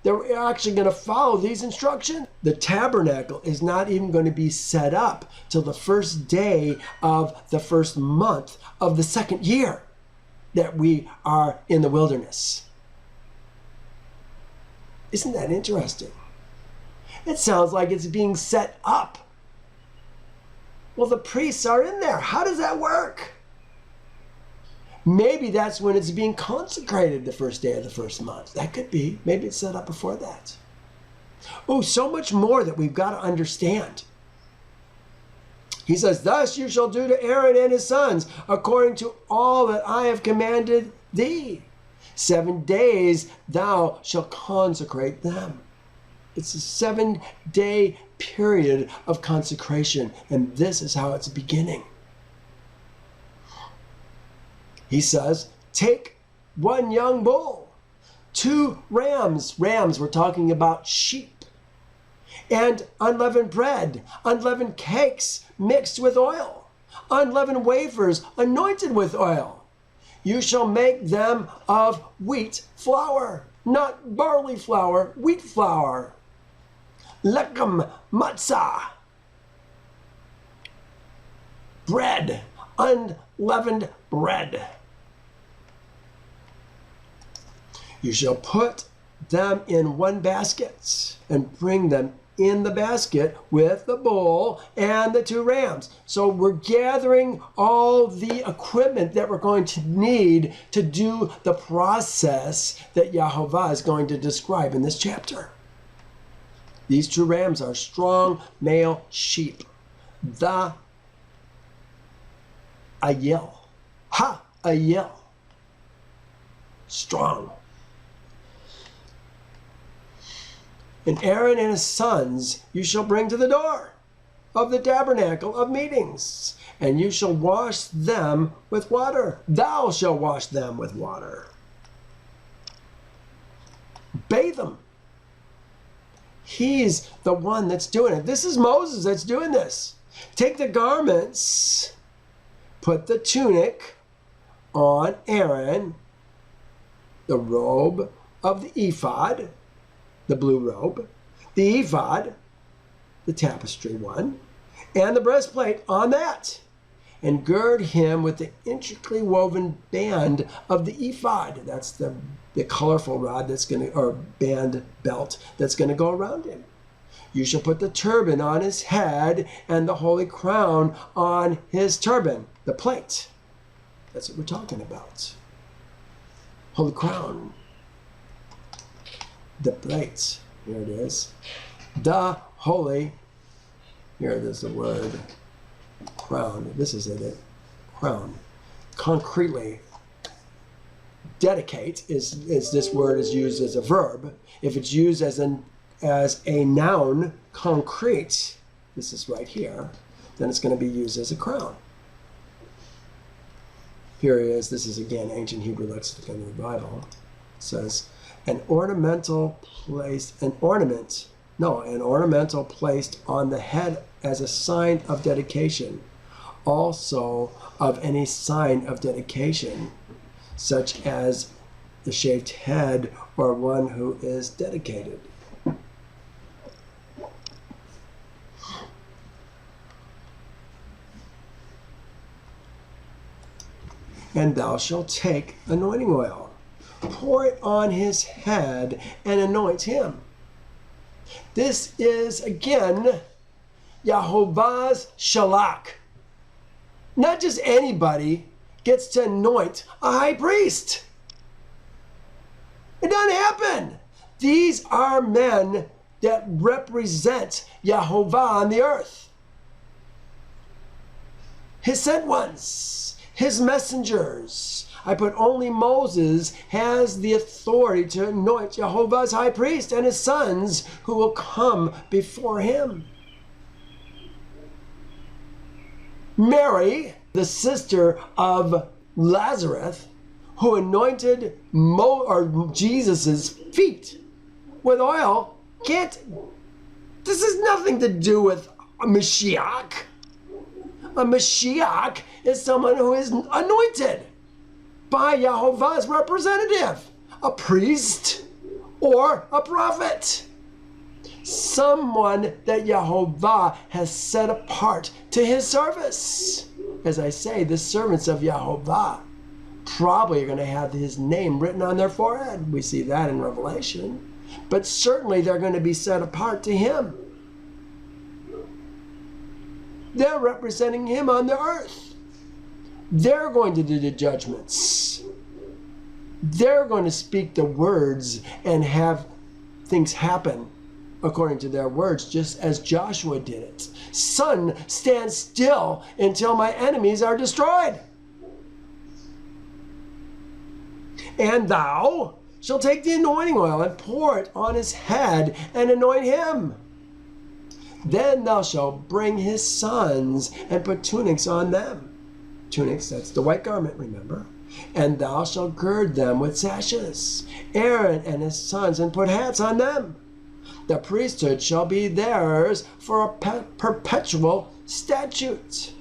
that we're actually going to follow these instructions. The tabernacle is not even going to be set up till the first day of the first month of the second year that we are in the wilderness. Isn't that interesting? It sounds like it's being set up. Well, the priests are in there. How does that work? Maybe that's when it's being consecrated, the first day of the first month. That could be. Maybe it's set up before that. Oh, so much more that we've got to understand. He says, thus you shall do to Aaron and his sons, according to all that I have commanded thee. 7 days thou shalt consecrate them. It's a 7-day period of consecration, and this is how it's beginning. He says, take 1 young bull, 2 rams. Rams, we're talking about sheep. And unleavened bread, unleavened cakes mixed with oil, unleavened wafers anointed with oil. You shall make them of wheat flour, not barley flour, wheat flour. Lechem matzah, bread, unleavened bread. You shall put them in one basket and bring them in the basket with the bull and the 2 rams. So we're gathering all the equipment that we're going to need to do the process that Yehovah is going to describe in this chapter. These 2 rams are strong male sheep. The ayil. Ayil. Strong. And Aaron and his sons you shall bring to the door of the tabernacle of meetings, and you shall wash them with water. Thou shalt wash them with water. Bathe them. He's the one that's doing it. This is Moses that's doing this. Take the garments, put the tunic on Aaron, the robe of the ephod, the blue robe, the ephod, the tapestry one, and the breastplate on that, and gird him with the intricately woven band of the ephod. That's the colorful rod that's going to, or band belt that's going to go around him. You shall put the turban on his head and the holy crown on his turban, the plate. That's what we're talking about. Holy crown. The plate. Here it is. The holy. Here it is, the word. Crown. This is it. Crown. Concretely. Dedicate is this word is used as a verb. If it's used as a noun, concrete, this is right here, then it's going to be used as a crown. Here it is. This is again ancient Hebrew lexicon of the Bible. It says an ornamental placed on the head as a sign of dedication, also of any sign of dedication, such as the shaved head or one who is dedicated. And thou shalt take anointing oil, pour it on his head, and anoint him. This is, again, Yehovah's shalach. Not just anybody gets to anoint a high priest. It doesn't happen. These are men that represent Yehovah on the earth. His sent ones, his messengers. I put only Moses has the authority to anoint Yehovah's high priest and his sons who will come before him. Mary, the sister of Lazarus, who anointed Jesus's feet with oil, this has nothing to do with a Mashiach. A Mashiach is someone who is anointed by Yehovah's representative, a priest or a prophet. Someone that Yehovah has set apart to his service. As I say, the servants of Yehovah probably are going to have his name written on their forehead. We see that in Revelation. But certainly they're going to be set apart to him. They're representing him on the earth. They're going to do the judgments. They're going to speak the words and have things happen according to their words, just as Joshua did it. Sun, stand still until my enemies are destroyed. And thou shalt take the anointing oil and pour it on his head and anoint him. Then thou shalt bring his sons and put tunics on them. Tunics, that's the white garment, remember. And thou shalt gird them with sashes, Aaron and his sons, and put hats on them. The priesthood shall be theirs for a perpetual statute.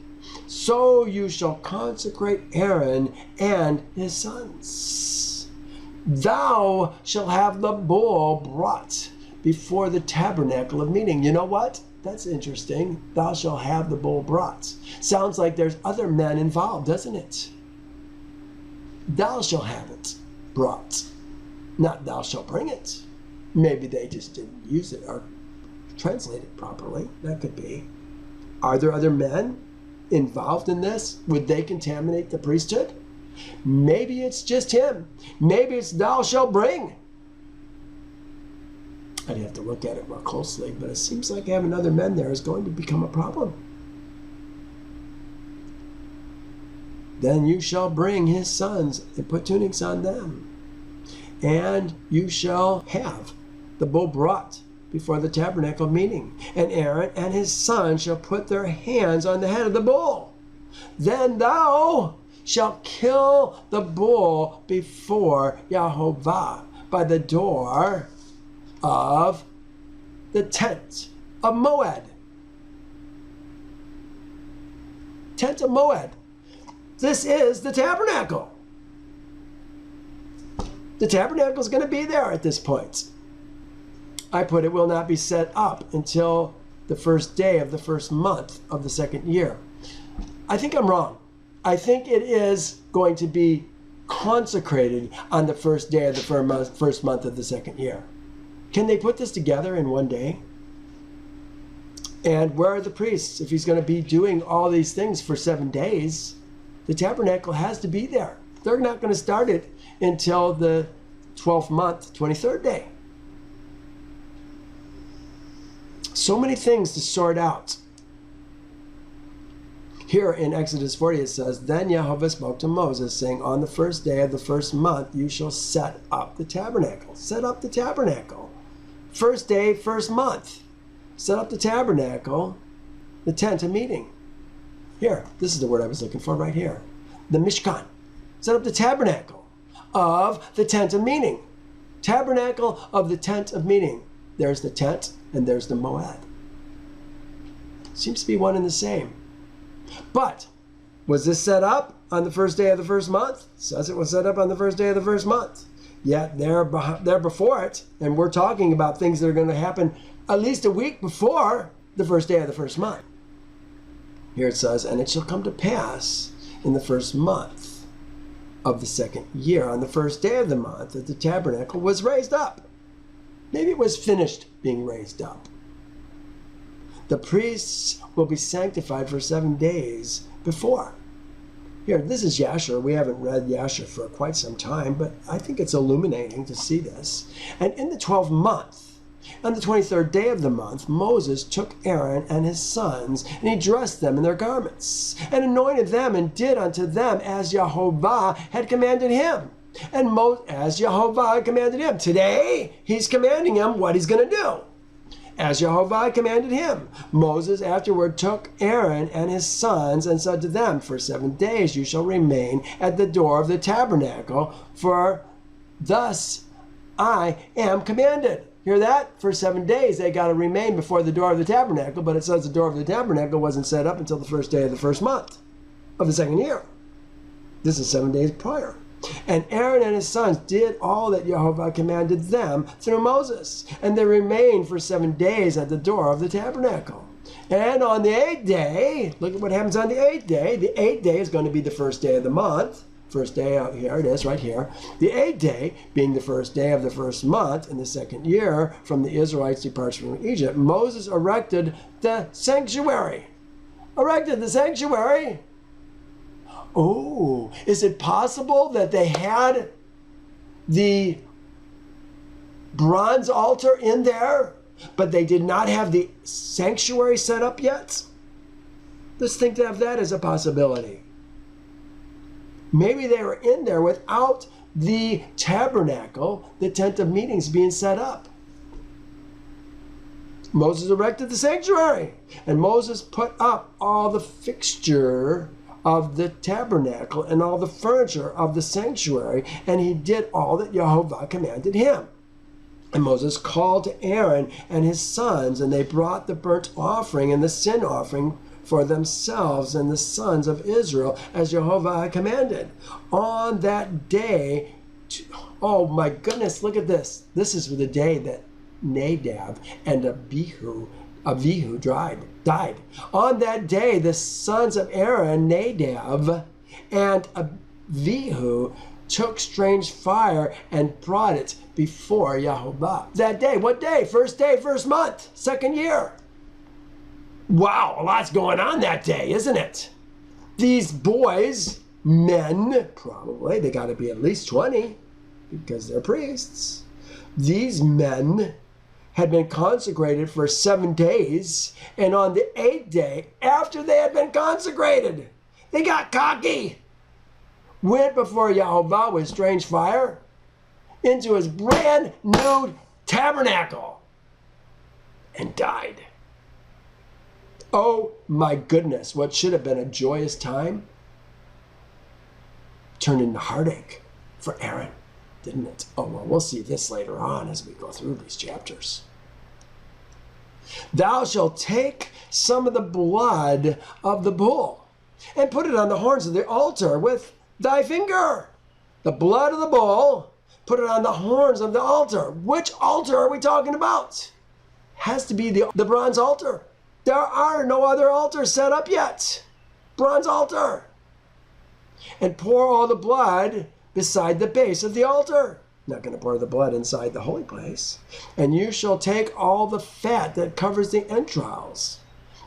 So you shall consecrate Aaron and his sons. Thou shalt have the bull brought before the tabernacle of meeting. You know what? That's interesting. Thou shalt have the bull brought. Sounds like there's other men involved, doesn't it? Thou shalt have it brought. Not thou shalt bring it. Maybe they just didn't use it or translate it properly. That could be. Are there other men involved in this? Would they contaminate the priesthood? Maybe it's just him. Maybe it's thou shalt bring. I'd have to look at it more closely, but it seems like having other men there is going to become a problem. Then you shall bring his sons and put tunics on them. And you shall have the bull brought before the tabernacle meeting. And Aaron and his sons shall put their hands on the head of the bull. Then thou shalt kill the bull before Yehovah by the door of the tent of Moed. Tent of Moed. This is the tabernacle. The tabernacle is going to be there at this point. I put it will not be set up until the first day of the first month of the second year. I think I'm wrong. I think it is going to be consecrated on the first day of the first month of the second year. Can they put this together in one day? And where are the priests? If he's going to be doing all these things for 7 days, the tabernacle has to be there. They're not going to start it until the 12th month, 23rd day. So many things to sort out. Here in Exodus 40 it says, Then Yehovah spoke to Moses, saying, On the first day of the first month you shall set up the tabernacle. Set up the tabernacle. First day, first month. Set up the tabernacle, the tent of meeting. Here, this is the word I was looking for right here. The Mishkan. Set up the tabernacle of the tent of meeting. Tabernacle of the tent of meeting. There's the tent and there's the moed. Seems to be one and the same. But was this set up on the first day of the first month? It says it was set up on the first day of the first month. Yet they're before it, and we're talking about things that are going to happen at least a week before the first day of the first month. Here it says, And it shall come to pass in the first month of the second year, on the first day of the month, that the tabernacle was raised up. Maybe it was finished being raised up. The priests will be sanctified for 7 days before. Here, this is Yasher. We haven't read Yasher for quite some time, but I think it's illuminating to see this. And in the 12th month, on the 23rd day of the month, Moses took Aaron and his sons, and he dressed them in their garments, and anointed them, and did unto them as Yehovah had commanded him. And as Yehovah had commanded him. Today, he's commanding him what he's going to do. As Yehovah commanded him. Moses afterward took Aaron and his sons and said to them, For 7 days you shall remain at the door of the tabernacle, for thus I am commanded. Hear that? For 7 days they got to remain before the door of the tabernacle, but it says the door of the tabernacle wasn't set up until the first day of the first month of the second year. This is 7 days prior. And Aaron and his sons did all that Yehovah commanded them through Moses. And they remained for 7 days at the door of the tabernacle. And on the 8th day, look at what happens on the 8th day. The 8th day is going to be the first day of the month. First day out here, it is right here. The 8th day, being the first day of the first month in the second year from the Israelites' departure from Egypt, Moses erected the sanctuary. Erected the sanctuary. Oh, is it possible that they had the bronze altar in there, but they did not have the sanctuary set up yet? Let's think of that as a possibility. Maybe they were in there without the tabernacle, the tent of meetings, being set up. Moses erected the sanctuary, and Moses put up all the fixture of the tabernacle and all the furniture of the sanctuary, and he did all that Yehovah commanded him. And Moses called to Aaron and his sons, and they brought the burnt offering and the sin offering for themselves and the sons of Israel, as Yehovah had commanded. On that day, oh my goodness, look at this. This is the day that Nadab and Abihu died. On that day, the sons of Aaron, Nadab and Abihu, took strange fire and brought it before Yehovah. That day, what day? First day, first month, second year. Wow, a lot's going on that day, isn't it? These boys, men, probably, they got to be at least 20 because they're priests. These men had been consecrated for 7 days, and on the 8th day, after they had been consecrated, they got cocky, went before Yehovah with strange fire into his brand new tabernacle and died. Oh my goodness, what should have been a joyous time turned into heartache for Aaron, didn't it? Oh, well, we'll see this later on as we go through these chapters. Thou shalt take some of the blood of the bull and put it on the horns of the altar with thy finger. The blood of the bull, put it on the horns of the altar. Which altar are we talking about? Has to be the bronze altar. There are no other altars set up yet. Bronze altar. And pour all the blood beside the base of the altar. Not going to pour the blood inside the holy place. And you shall take all the fat that covers the entrails,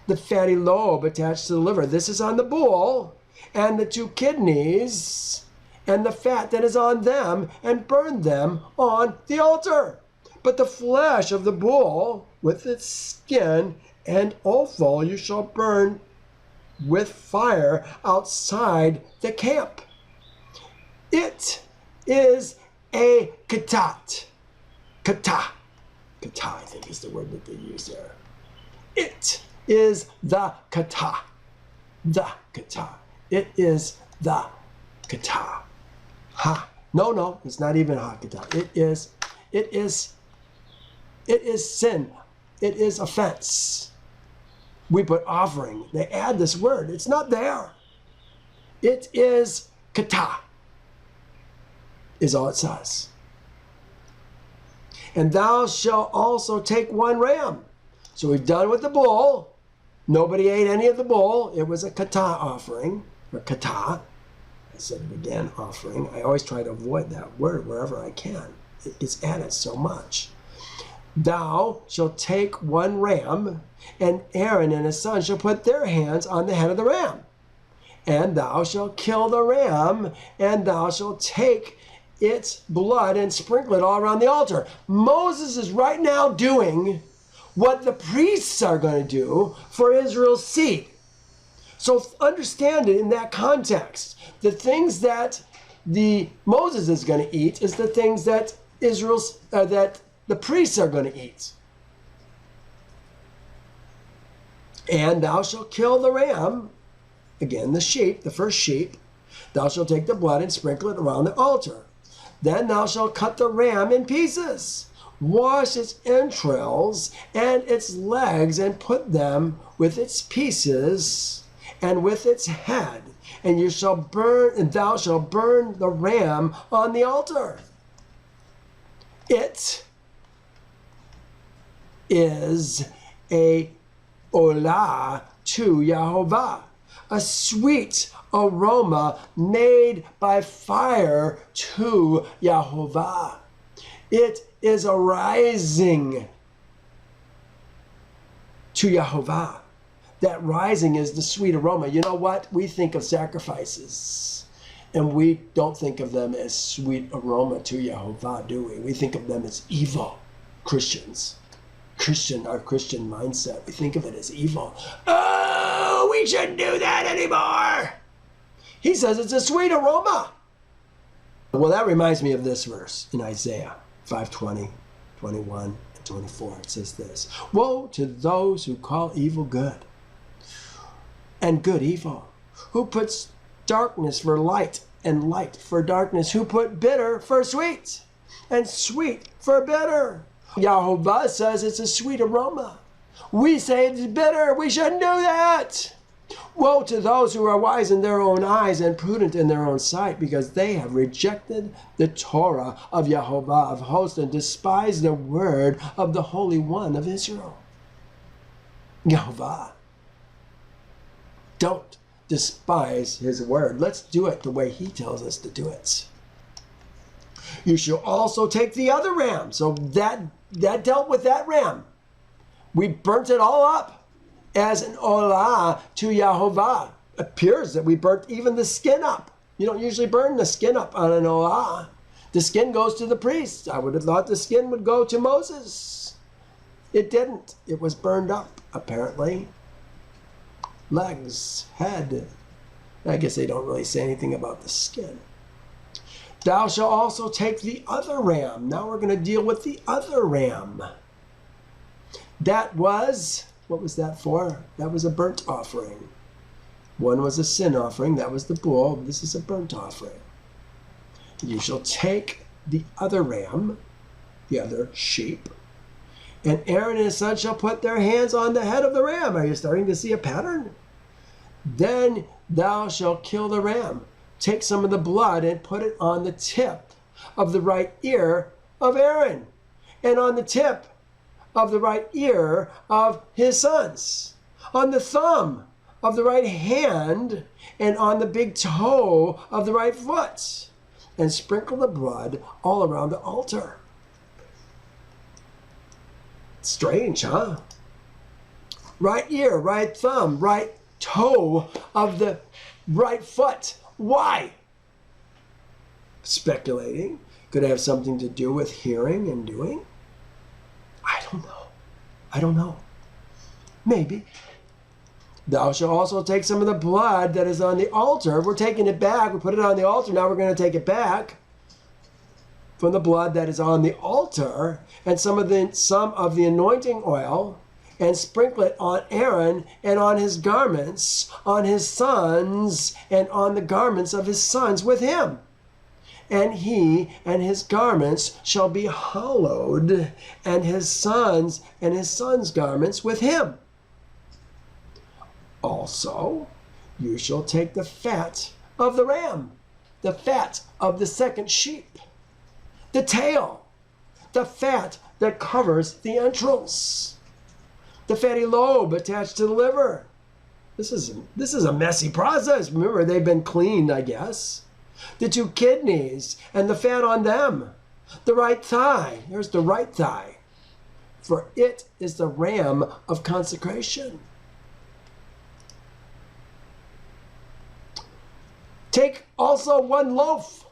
the fatty lobe attached to the liver. This is on the bull, and the 2 kidneys, and the fat that is on them, and burn them on the altar. But the flesh of the bull, with its skin and offal, you shall burn with fire outside the camp. It is a katat. Kata. Kata, I think, is the word that they use there. It is the kata. The kata. It is the kata. Ha. No, it's not even ha kata. It is sin. It is offense. We put offering. They add this word. It's not there. It is kata. Is all it says. And thou shalt also take 1 ram. So we've done with the bull. Nobody ate any of the bull. It was a kata offering, or kata. I said it again, offering. I always try to avoid that word wherever I can. It gets added so much. Thou shalt take 1 ram, and Aaron and his son shall put their hands on the head of the ram. And thou shalt kill the ram, and thou shalt take its blood and sprinkle it all around the altar. Moses is right now doing what the priests are going to do for Israel's seed. So understand it in that context. The things that Moses is going to eat is the things that that the priests are going to eat. And thou shalt kill the ram, again the sheep, the first sheep. Thou shalt take the blood and sprinkle it around the altar. Then thou shalt cut the ram in pieces, wash its entrails and its legs, and put them with its pieces and with its head. And thou shalt burn the ram on the altar. It is a olah to Yehovah, a sweet aroma made by fire to Yehovah. It is a rising to Yehovah. That rising is the sweet aroma. You know what? We think of sacrifices, and we don't think of them as sweet aroma to Yehovah, do we? We think of them as evil. Christians. Our Christian mindset. We think of it as evil. Oh, we shouldn't do that anymore. He says it's a sweet aroma. Well, that reminds me of this verse in Isaiah 5:20, 21, and 24. It says this: Woe to those who call evil good and good evil, who puts darkness for light and light for darkness, who put bitter for sweet and sweet for bitter. Yehovah says it's a sweet aroma. We say it's bitter. We shouldn't do that. Woe to those who are wise in their own eyes and prudent in their own sight, because they have rejected the Torah of Yehovah of hosts and despised the word of the Holy One of Israel. Yehovah. Don't despise his word. Let's do it the way he tells us to do it. You shall also take the other ram. So that dealt with that ram. We burnt it all up as an olah to Yehovah. It appears that we burnt even the skin up. You don't usually burn the skin up on an olah. The skin goes to the priest. I would have thought the skin would go to Moses. It didn't. It was burned up, apparently. Legs, head. I guess they don't really say anything about the skin. Thou shalt also take the other ram. Now we're going to deal with the other ram. That was, what was that for? That was a burnt offering. One was a sin offering. That was the bull. This is a burnt offering. You shall take the other ram, the other sheep, and Aaron and his son shall put their hands on the head of the ram. Are you starting to see a pattern? Then thou shalt kill the ram. Take some of the blood and put it on the tip of the right ear of Aaron, and on the tip of the right ear of his sons, on the thumb of the right hand, and on the big toe of the right foot, and sprinkle the blood all around the altar. Strange, huh? Right ear, right thumb, right toe of the right foot. Why? Speculating. Could it have something to do with hearing and doing? I don't know. Maybe. Thou shalt also take some of the blood that is on the altar. We're taking it back. We put it on the altar. Now we're going to take it back from the blood that is on the altar, and some of the anointing oil, and sprinkle it on Aaron and on his garments, on his sons, and on the garments of his sons with him. And he and his garments shall be hallowed, and his sons garments with him. Also, you shall take the fat of the ram, the fat of the second sheep, the tail, the fat that covers the entrails, the fatty lobe attached to the liver. This is a messy process. Remember, they've been cleaned, I guess. The 2 kidneys and the fat on them. The right thigh. There's the right thigh. For it is the ram of consecration. Take also 1 loaf,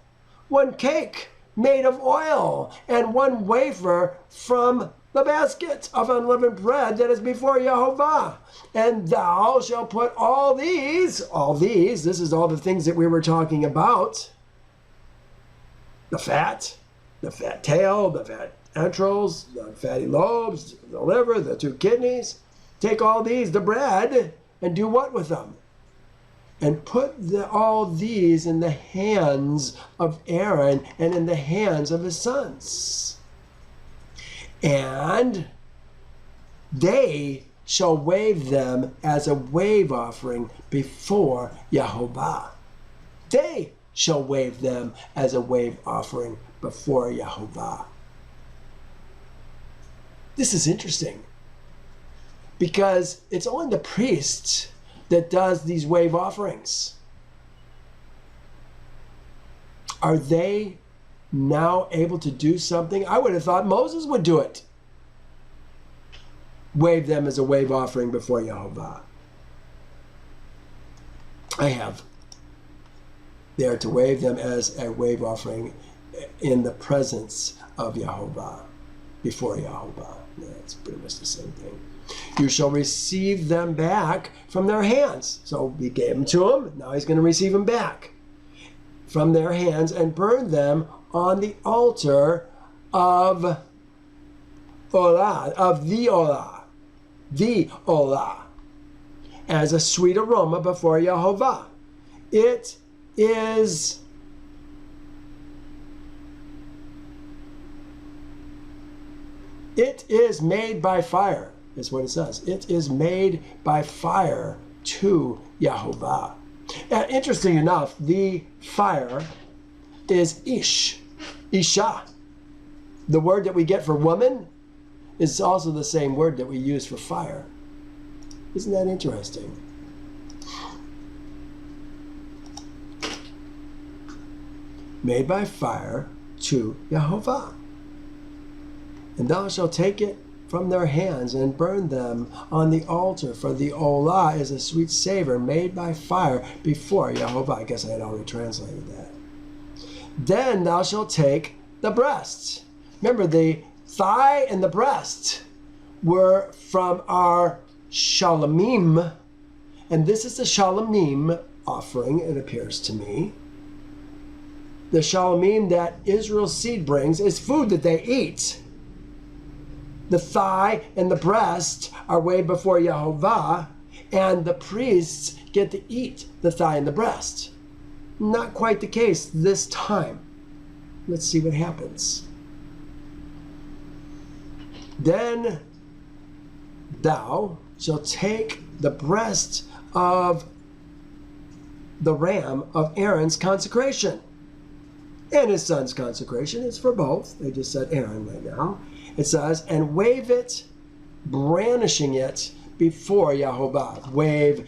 1 cake made of oil, and 1 wafer from the basket of unleavened bread that is before Yehovah. And thou shalt put all these, this is all the things that we were talking about. The fat tail, the fat entrails, the fatty lobes, the liver, the 2 kidneys. Take all these, the bread, and do what with them? And put all these in the hands of Aaron and in the hands of his sons. And they shall wave them as a wave offering before Yehovah. They shall wave them as a wave offering before Yehovah. This is interesting because it's only the priest that does these wave offerings. Are they now able to do something? I would have thought Moses would do it. Wave them as a wave offering before Yehovah. I have. They are to wave them as a wave offering in the presence of Yehovah, before Yehovah. That's pretty much the same thing. You shall receive them back from their hands. So we gave them to him. Now he's going to receive them back from their hands and burn them on the altar of the olah, as a sweet aroma before Yehovah. It is made by fire, is what it says. It is made by fire to Yehovah. Interesting enough, the fire is Isha. The word that we get for woman is also the same word that we use for fire. Isn't that interesting? Made by fire to Yehovah. And thou shalt take it from their hands and burn them on the altar, for the olah is a sweet savor made by fire before Yehovah. I guess I had already translated that. Then thou shalt take the breast. Remember, the thigh and the breast were from our shalamim, and this is the shalamim offering, it appears to me. The shalamim that Israel's seed brings is food that they eat. The thigh and the breast are weighed before Yehovah, and the priests get to eat the thigh and the breast. Not quite the case this time. Let's see what happens. Then thou shalt take the breast of the ram of Aaron's consecration and his son's consecration. It's for both. They just said Aaron right now. It says, and wave it, brandishing it before Yehovah. Wave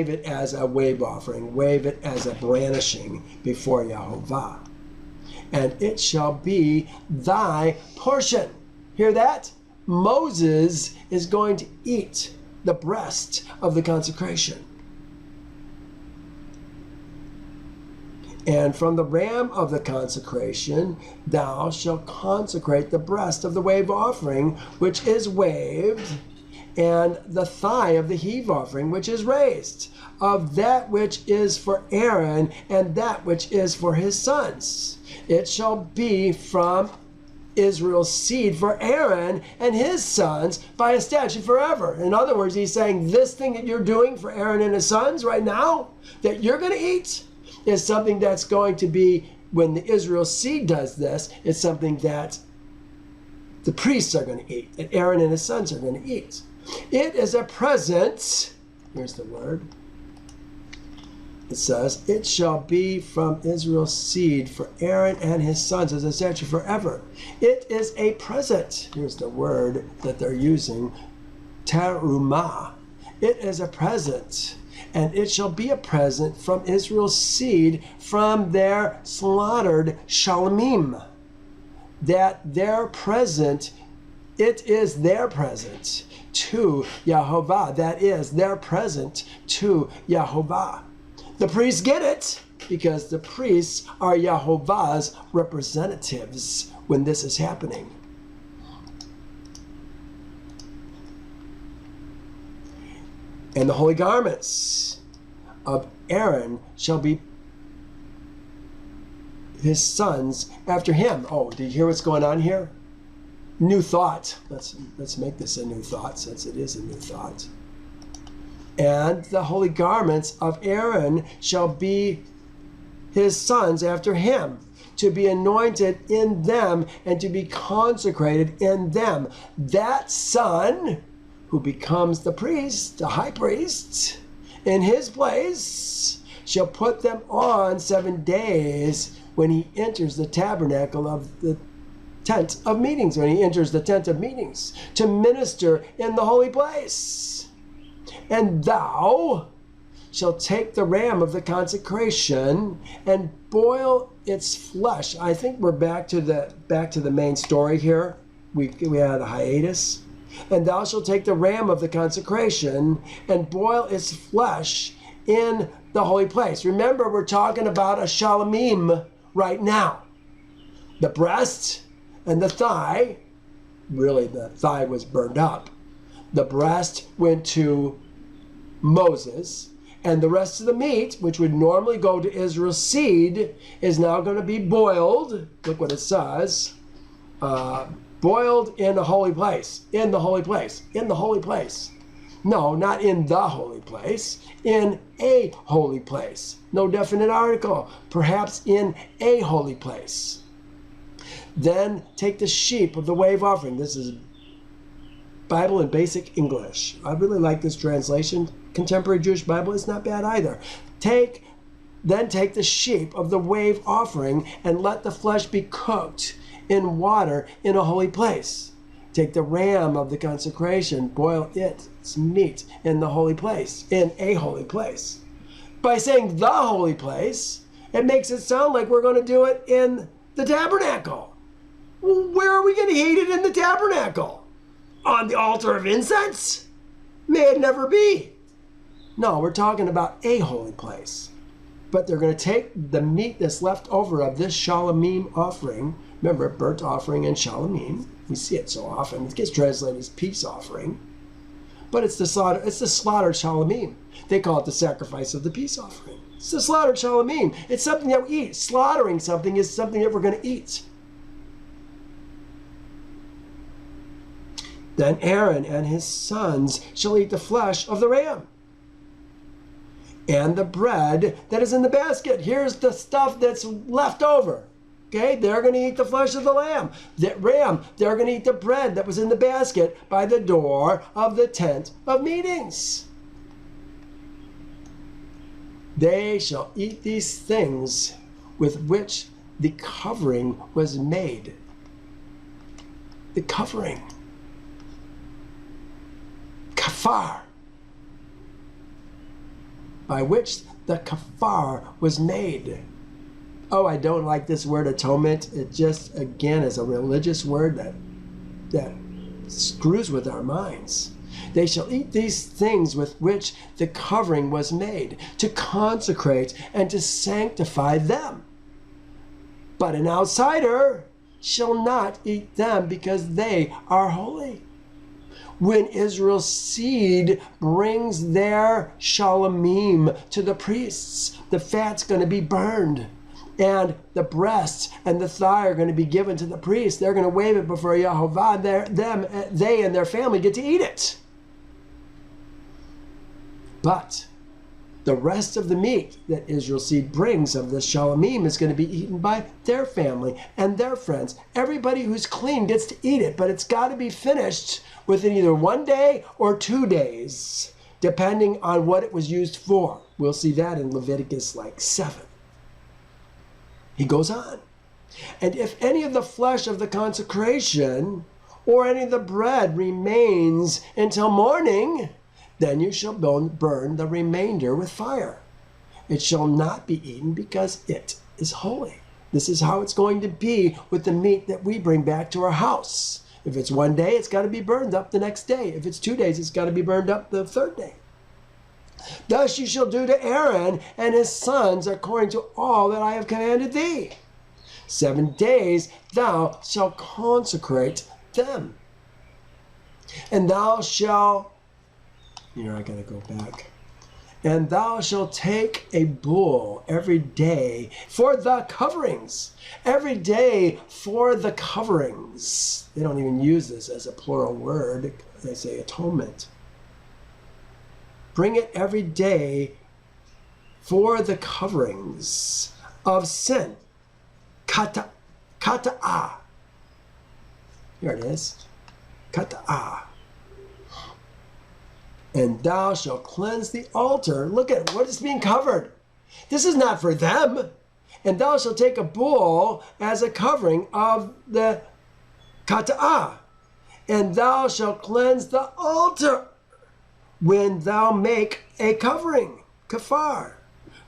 it as a wave offering. Wave it as a brandishing before Yehovah. And it shall be thy portion. Hear that? Moses is going to eat the breast of the consecration. And from the ram of the consecration, thou shalt consecrate the breast of the wave offering, which is waved, and the thigh of the heave offering, which is raised, of that which is for Aaron, and that which is for his sons. It shall be from Israel's seed for Aaron and his sons by a statute forever. In other words, he's saying this thing that you're doing for Aaron and his sons right now, that you're going to eat, is something that's going to be, when the Israel seed does this, it's something that the priests are going to eat, that Aaron and his sons are going to eat. It is a present, here's the word, it says, it shall be from Israel's seed for Aaron and his sons as a statute forever. It is a present, here's the word that they're using, terumah. It is a present. And it shall be a present from Israel's seed from their slaughtered shalamim. That their present, it is their present to Yehovah. That is their present to Yehovah. The priests get it because the priests are Yehovah's representatives when this is happening. And the holy garments of Aaron shall be his sons after him. Oh, do you hear what's going on here? New thought. Let's make this a new thought, since it is a new thought. And the holy garments of Aaron shall be his sons after him, to be anointed in them and to be consecrated in them. That son who becomes the priest, the high priest, in his place, shall put them on 7 days when he enters the tabernacle of the tent of meetings, when he enters the tent of meetings, to minister in the holy place. And thou shalt take the ram of the consecration and boil its flesh. I think we're back to the main story here. We had a hiatus. And thou shalt take the ram of the consecration and boil its flesh in the holy place. Remember, we're talking about a shalamim right now. The breast and the thigh, really the thigh was burned up. The breast went to Moses, and the rest of the meat, which would normally go to Israel's seed, is now going to be boiled. Look what it says. Boiled in a holy place, in the holy place, in the holy place. No, not in the holy place, in a holy place. No definite article, perhaps in a holy place. Then take the sheep of the wave offering. This is Bible in basic English. I really like this translation. Contemporary Jewish Bible is not bad either. Then take the sheep of the wave offering and let the flesh be cooked in water in a holy place. Take the ram of the consecration, boil its meat in the holy place, in a holy place. By saying the holy place, it makes it sound like we're going to do it in the tabernacle. Well, where are we going to eat it in the tabernacle? On the altar of incense? May it never be. No, we're talking about a holy place. But they're going to take the meat that's left over of this shalomim offering. Remember, burnt offering and shalomim. We see it so often. It gets translated as peace offering. But it's the slaughtered shalomim. They call it the sacrifice of the peace offering. It's the slaughtered shalomim. It's something that we eat. Slaughtering something is something that we're going to eat. Then Aaron and his sons shall eat the flesh of the ram and the bread that is in the basket. Here's the stuff that's left over. Okay, they're going to eat the flesh of the lamb. That ram, they're going to eat the bread that was in the basket by the door of the tent of meetings. They shall eat these things with which the covering was made. The covering. Kafar. By which the kafar was made. Oh, I don't like this word atonement. It just, again, is a religious word that screws with our minds. They shall eat these things with which the covering was made, to consecrate and to sanctify them. But an outsider shall not eat them, because they are holy. When Israel's seed brings their shalomim to the priests, the fat's going to be burned. And the breast and the thigh are going to be given to the priest. They're going to wave it before Yehovah. They and their family get to eat it. But the rest of the meat that Israel's seed brings of this shalomim is going to be eaten by their family and their friends. Everybody who's clean gets to eat it, but it's got to be finished within either 1 day or 2 days, depending on what it was used for. We'll see that in Leviticus 7. He goes on. And if any of the flesh of the consecration or any of the bread remains until morning, then you shall burn the remainder with fire. It shall not be eaten, because it is holy. This is how it's going to be with the meat that we bring back to our house. If it's 1 day, it's got to be burned up the next day. If it's 2 days, it's got to be burned up the third day. Thus you shall do to Aaron and his sons according to all that I have commanded thee. 7 days thou shalt consecrate them. And thou shalt, here I gotta go back. And thou shalt take a bull every day for the coverings. Every day for the coverings. They don't even use this as a plural word. They say atonement. Bring it every day for the coverings of sin. Kata'ah. Here it is. Kata'ah. And thou shalt cleanse the altar. Look at what is being covered. This is not for them. And thou shalt take a bull as a covering of the kata'ah. And thou shalt cleanse the altar when thou make a covering, kafar,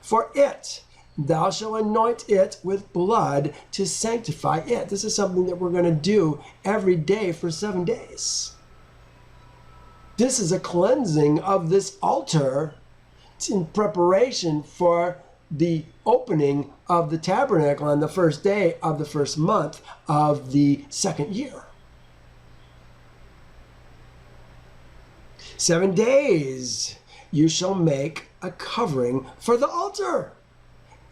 for it. Thou shalt anoint it with blood to sanctify it. This is something that we're going to do every day for 7 days. This is a cleansing of this altar in preparation for the opening of the tabernacle on the first day of the first month of the second year. 7 days you shall make a covering for the altar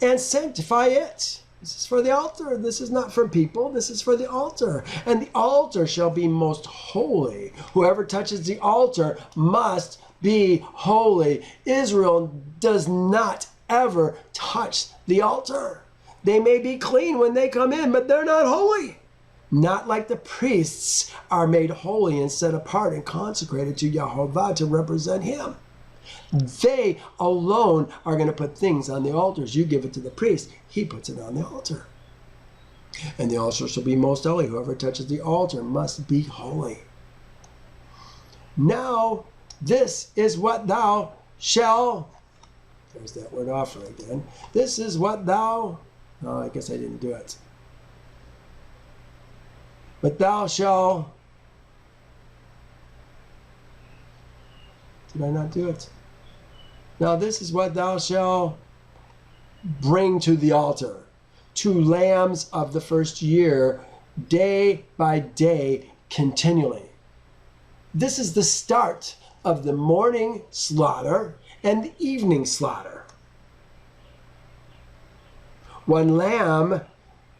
and sanctify it. This is for the altar. This is not for people. This is for the altar. And the altar shall be most holy. Whoever touches the altar must be holy. Israel does not ever touch the altar. They may be clean when they come in, but they're not holy. Not like the priests are made holy and set apart and consecrated to Yehovah to represent him. They alone are going to put things on the altars. You give it to the priest, he puts it on the altar. And the altar shall be most holy. Whoever touches the altar must be holy. Now, this is what thou shall, there's that word offer again. This is what thou, oh, I guess I didn't do it. But thou shalt... Did I not do it? Now this is what thou shalt bring to the altar. 2 lambs of the first year, day by day, continually. This is the start of the morning slaughter and the evening slaughter. 1 lamb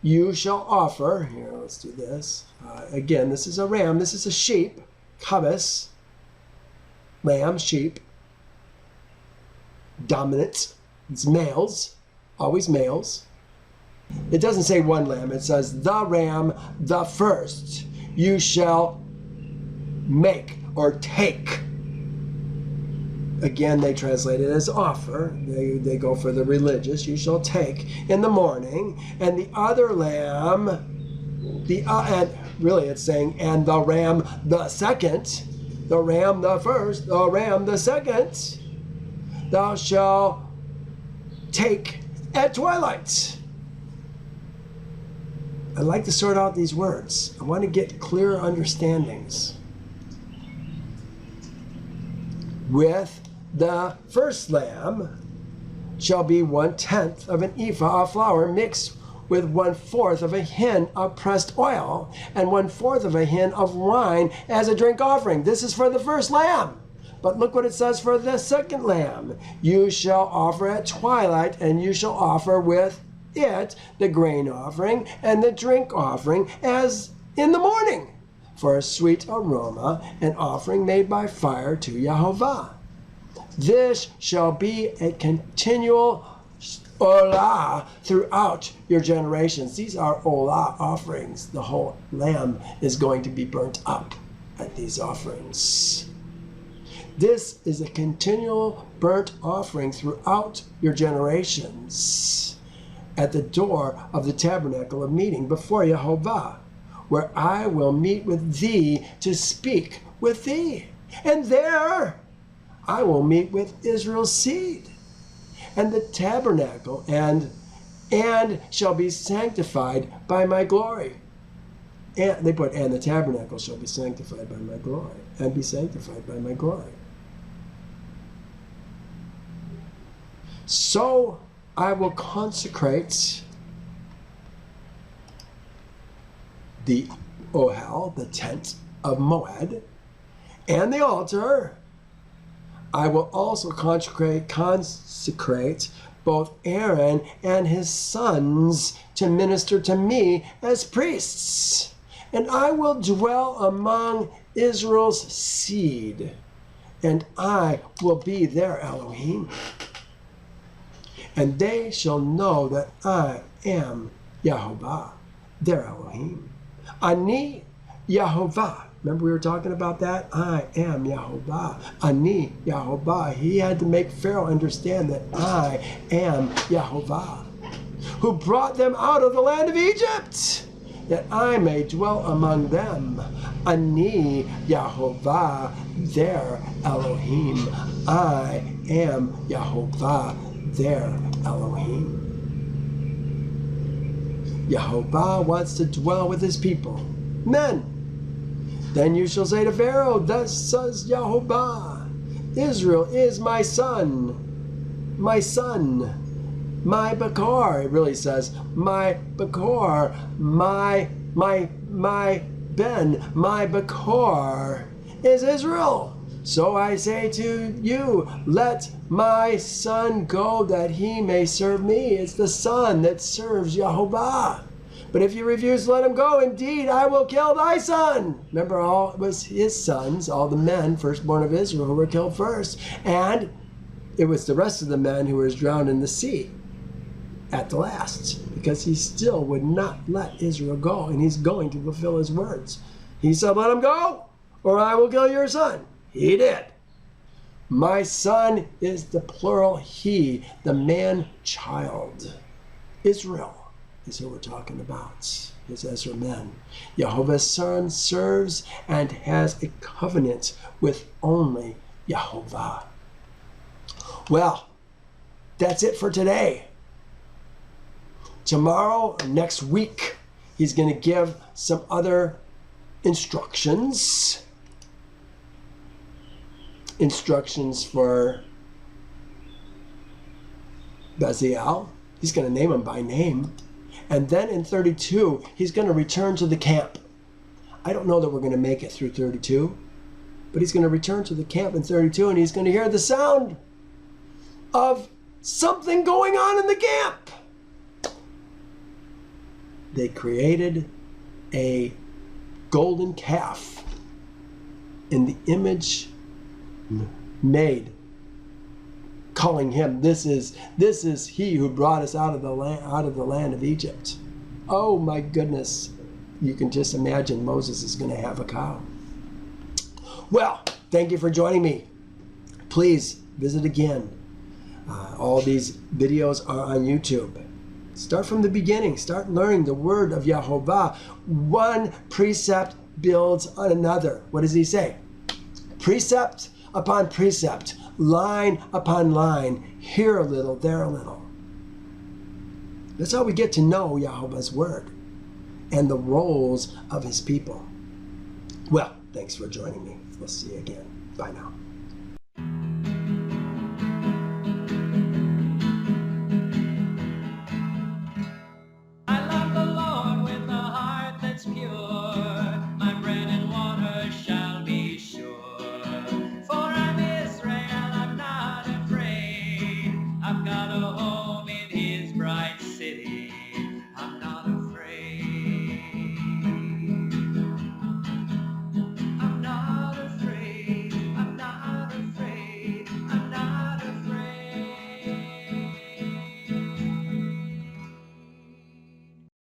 you shall offer. Here, let's do this. Again, this is a ram. This is a sheep. Kabis. Lamb, sheep. Dominant. It's males. Always males. It doesn't say 1 lamb. It says the ram, the first. You shall make or take. Again, they translate it as offer. They go for the religious. You shall take in the morning. And the other lamb, and really it's saying, and the ram the second, the ram the first, the ram the second, thou shalt take at twilight. I like to sort out these words. I want to get clearer understandings. With the first lamb shall be 1/10 of an ephah of flour mixed with 1/4 of a hin of pressed oil and 1/4 of a hin of wine as a drink offering. This is for the first lamb. But look what it says for the second lamb. You shall offer at twilight, and you shall offer with it the grain offering and the drink offering as in the morning, for a sweet aroma, an offering made by fire to Yehovah. This shall be a continual olah throughout your generations. These are olah offerings. The whole lamb is going to be burnt up at these offerings. This is a continual burnt offering throughout your generations at the door of the tabernacle of meeting before Yehovah, where I will meet with thee to speak with thee. And there I will meet with Israel's seed. And the tabernacle and shall be sanctified by my glory. And they put, and the tabernacle shall be sanctified by my glory, and be sanctified by my glory. So I will consecrate the ohel, the tent of Moed, and the altar. I will also consecrate both Aaron and his sons to minister to me as priests. And I will dwell among Israel's seed, and I will be their Elohim. And they shall know that I am Yehovah, their Elohim. Ani Yehovah. Remember we were talking about that? I am Yehovah. Ani Yehovah. He had to make Pharaoh understand that I am Yehovah, who brought them out of the land of Egypt, that I may dwell among them. Ani Yehovah, their Elohim. I am Yehovah, their Elohim. Yehovah wants to dwell with his people. Men. Then you shall say to Pharaoh, thus says Yehovah, Israel is my son, my Bakar. It really says, my Bakar, my Ben, my Bakar is Israel. So I say to you, let my son go that he may serve me. It's the son that serves Yehovah. But if you refuse to let him go, indeed, I will kill thy son. Remember, all it was his sons, all the men, firstborn of Israel, who were killed first. And it was the rest of the men who were drowned in the sea at the last, because he still would not let Israel go, and he's going to fulfill his words. He said, let him go, or I will kill your son. He did. My son is the plural he, the man-child. Israel is who we're talking about, his Ezra men. Yehovah's son serves and has a covenant with only Yehovah. Well, that's it for today. Tomorrow, or next week, he's going to give some other instructions. Instructions for Bezalel. He's going to name him by name. And then in 32, he's going to return to the camp. I don't know that we're going to make it through 32, but he's going to return to the camp in 32, and he's going to hear the sound of something going on in the camp. They created a golden calf in the image made, calling him, this is he who brought us out of the land of Egypt. Oh my goodness. You can just imagine Moses is going to have a cow. Well, thank you for joining me. Please visit again. All these videos are on YouTube. Start from the beginning. Start learning the word of Yehovah. One precept builds on another. What does he say? Precept upon precept, line upon line, here a little, there a little. That's how we get to know Yehovah's word and the roles of his people. Well, thanks for joining me. We'll see you again. Bye now.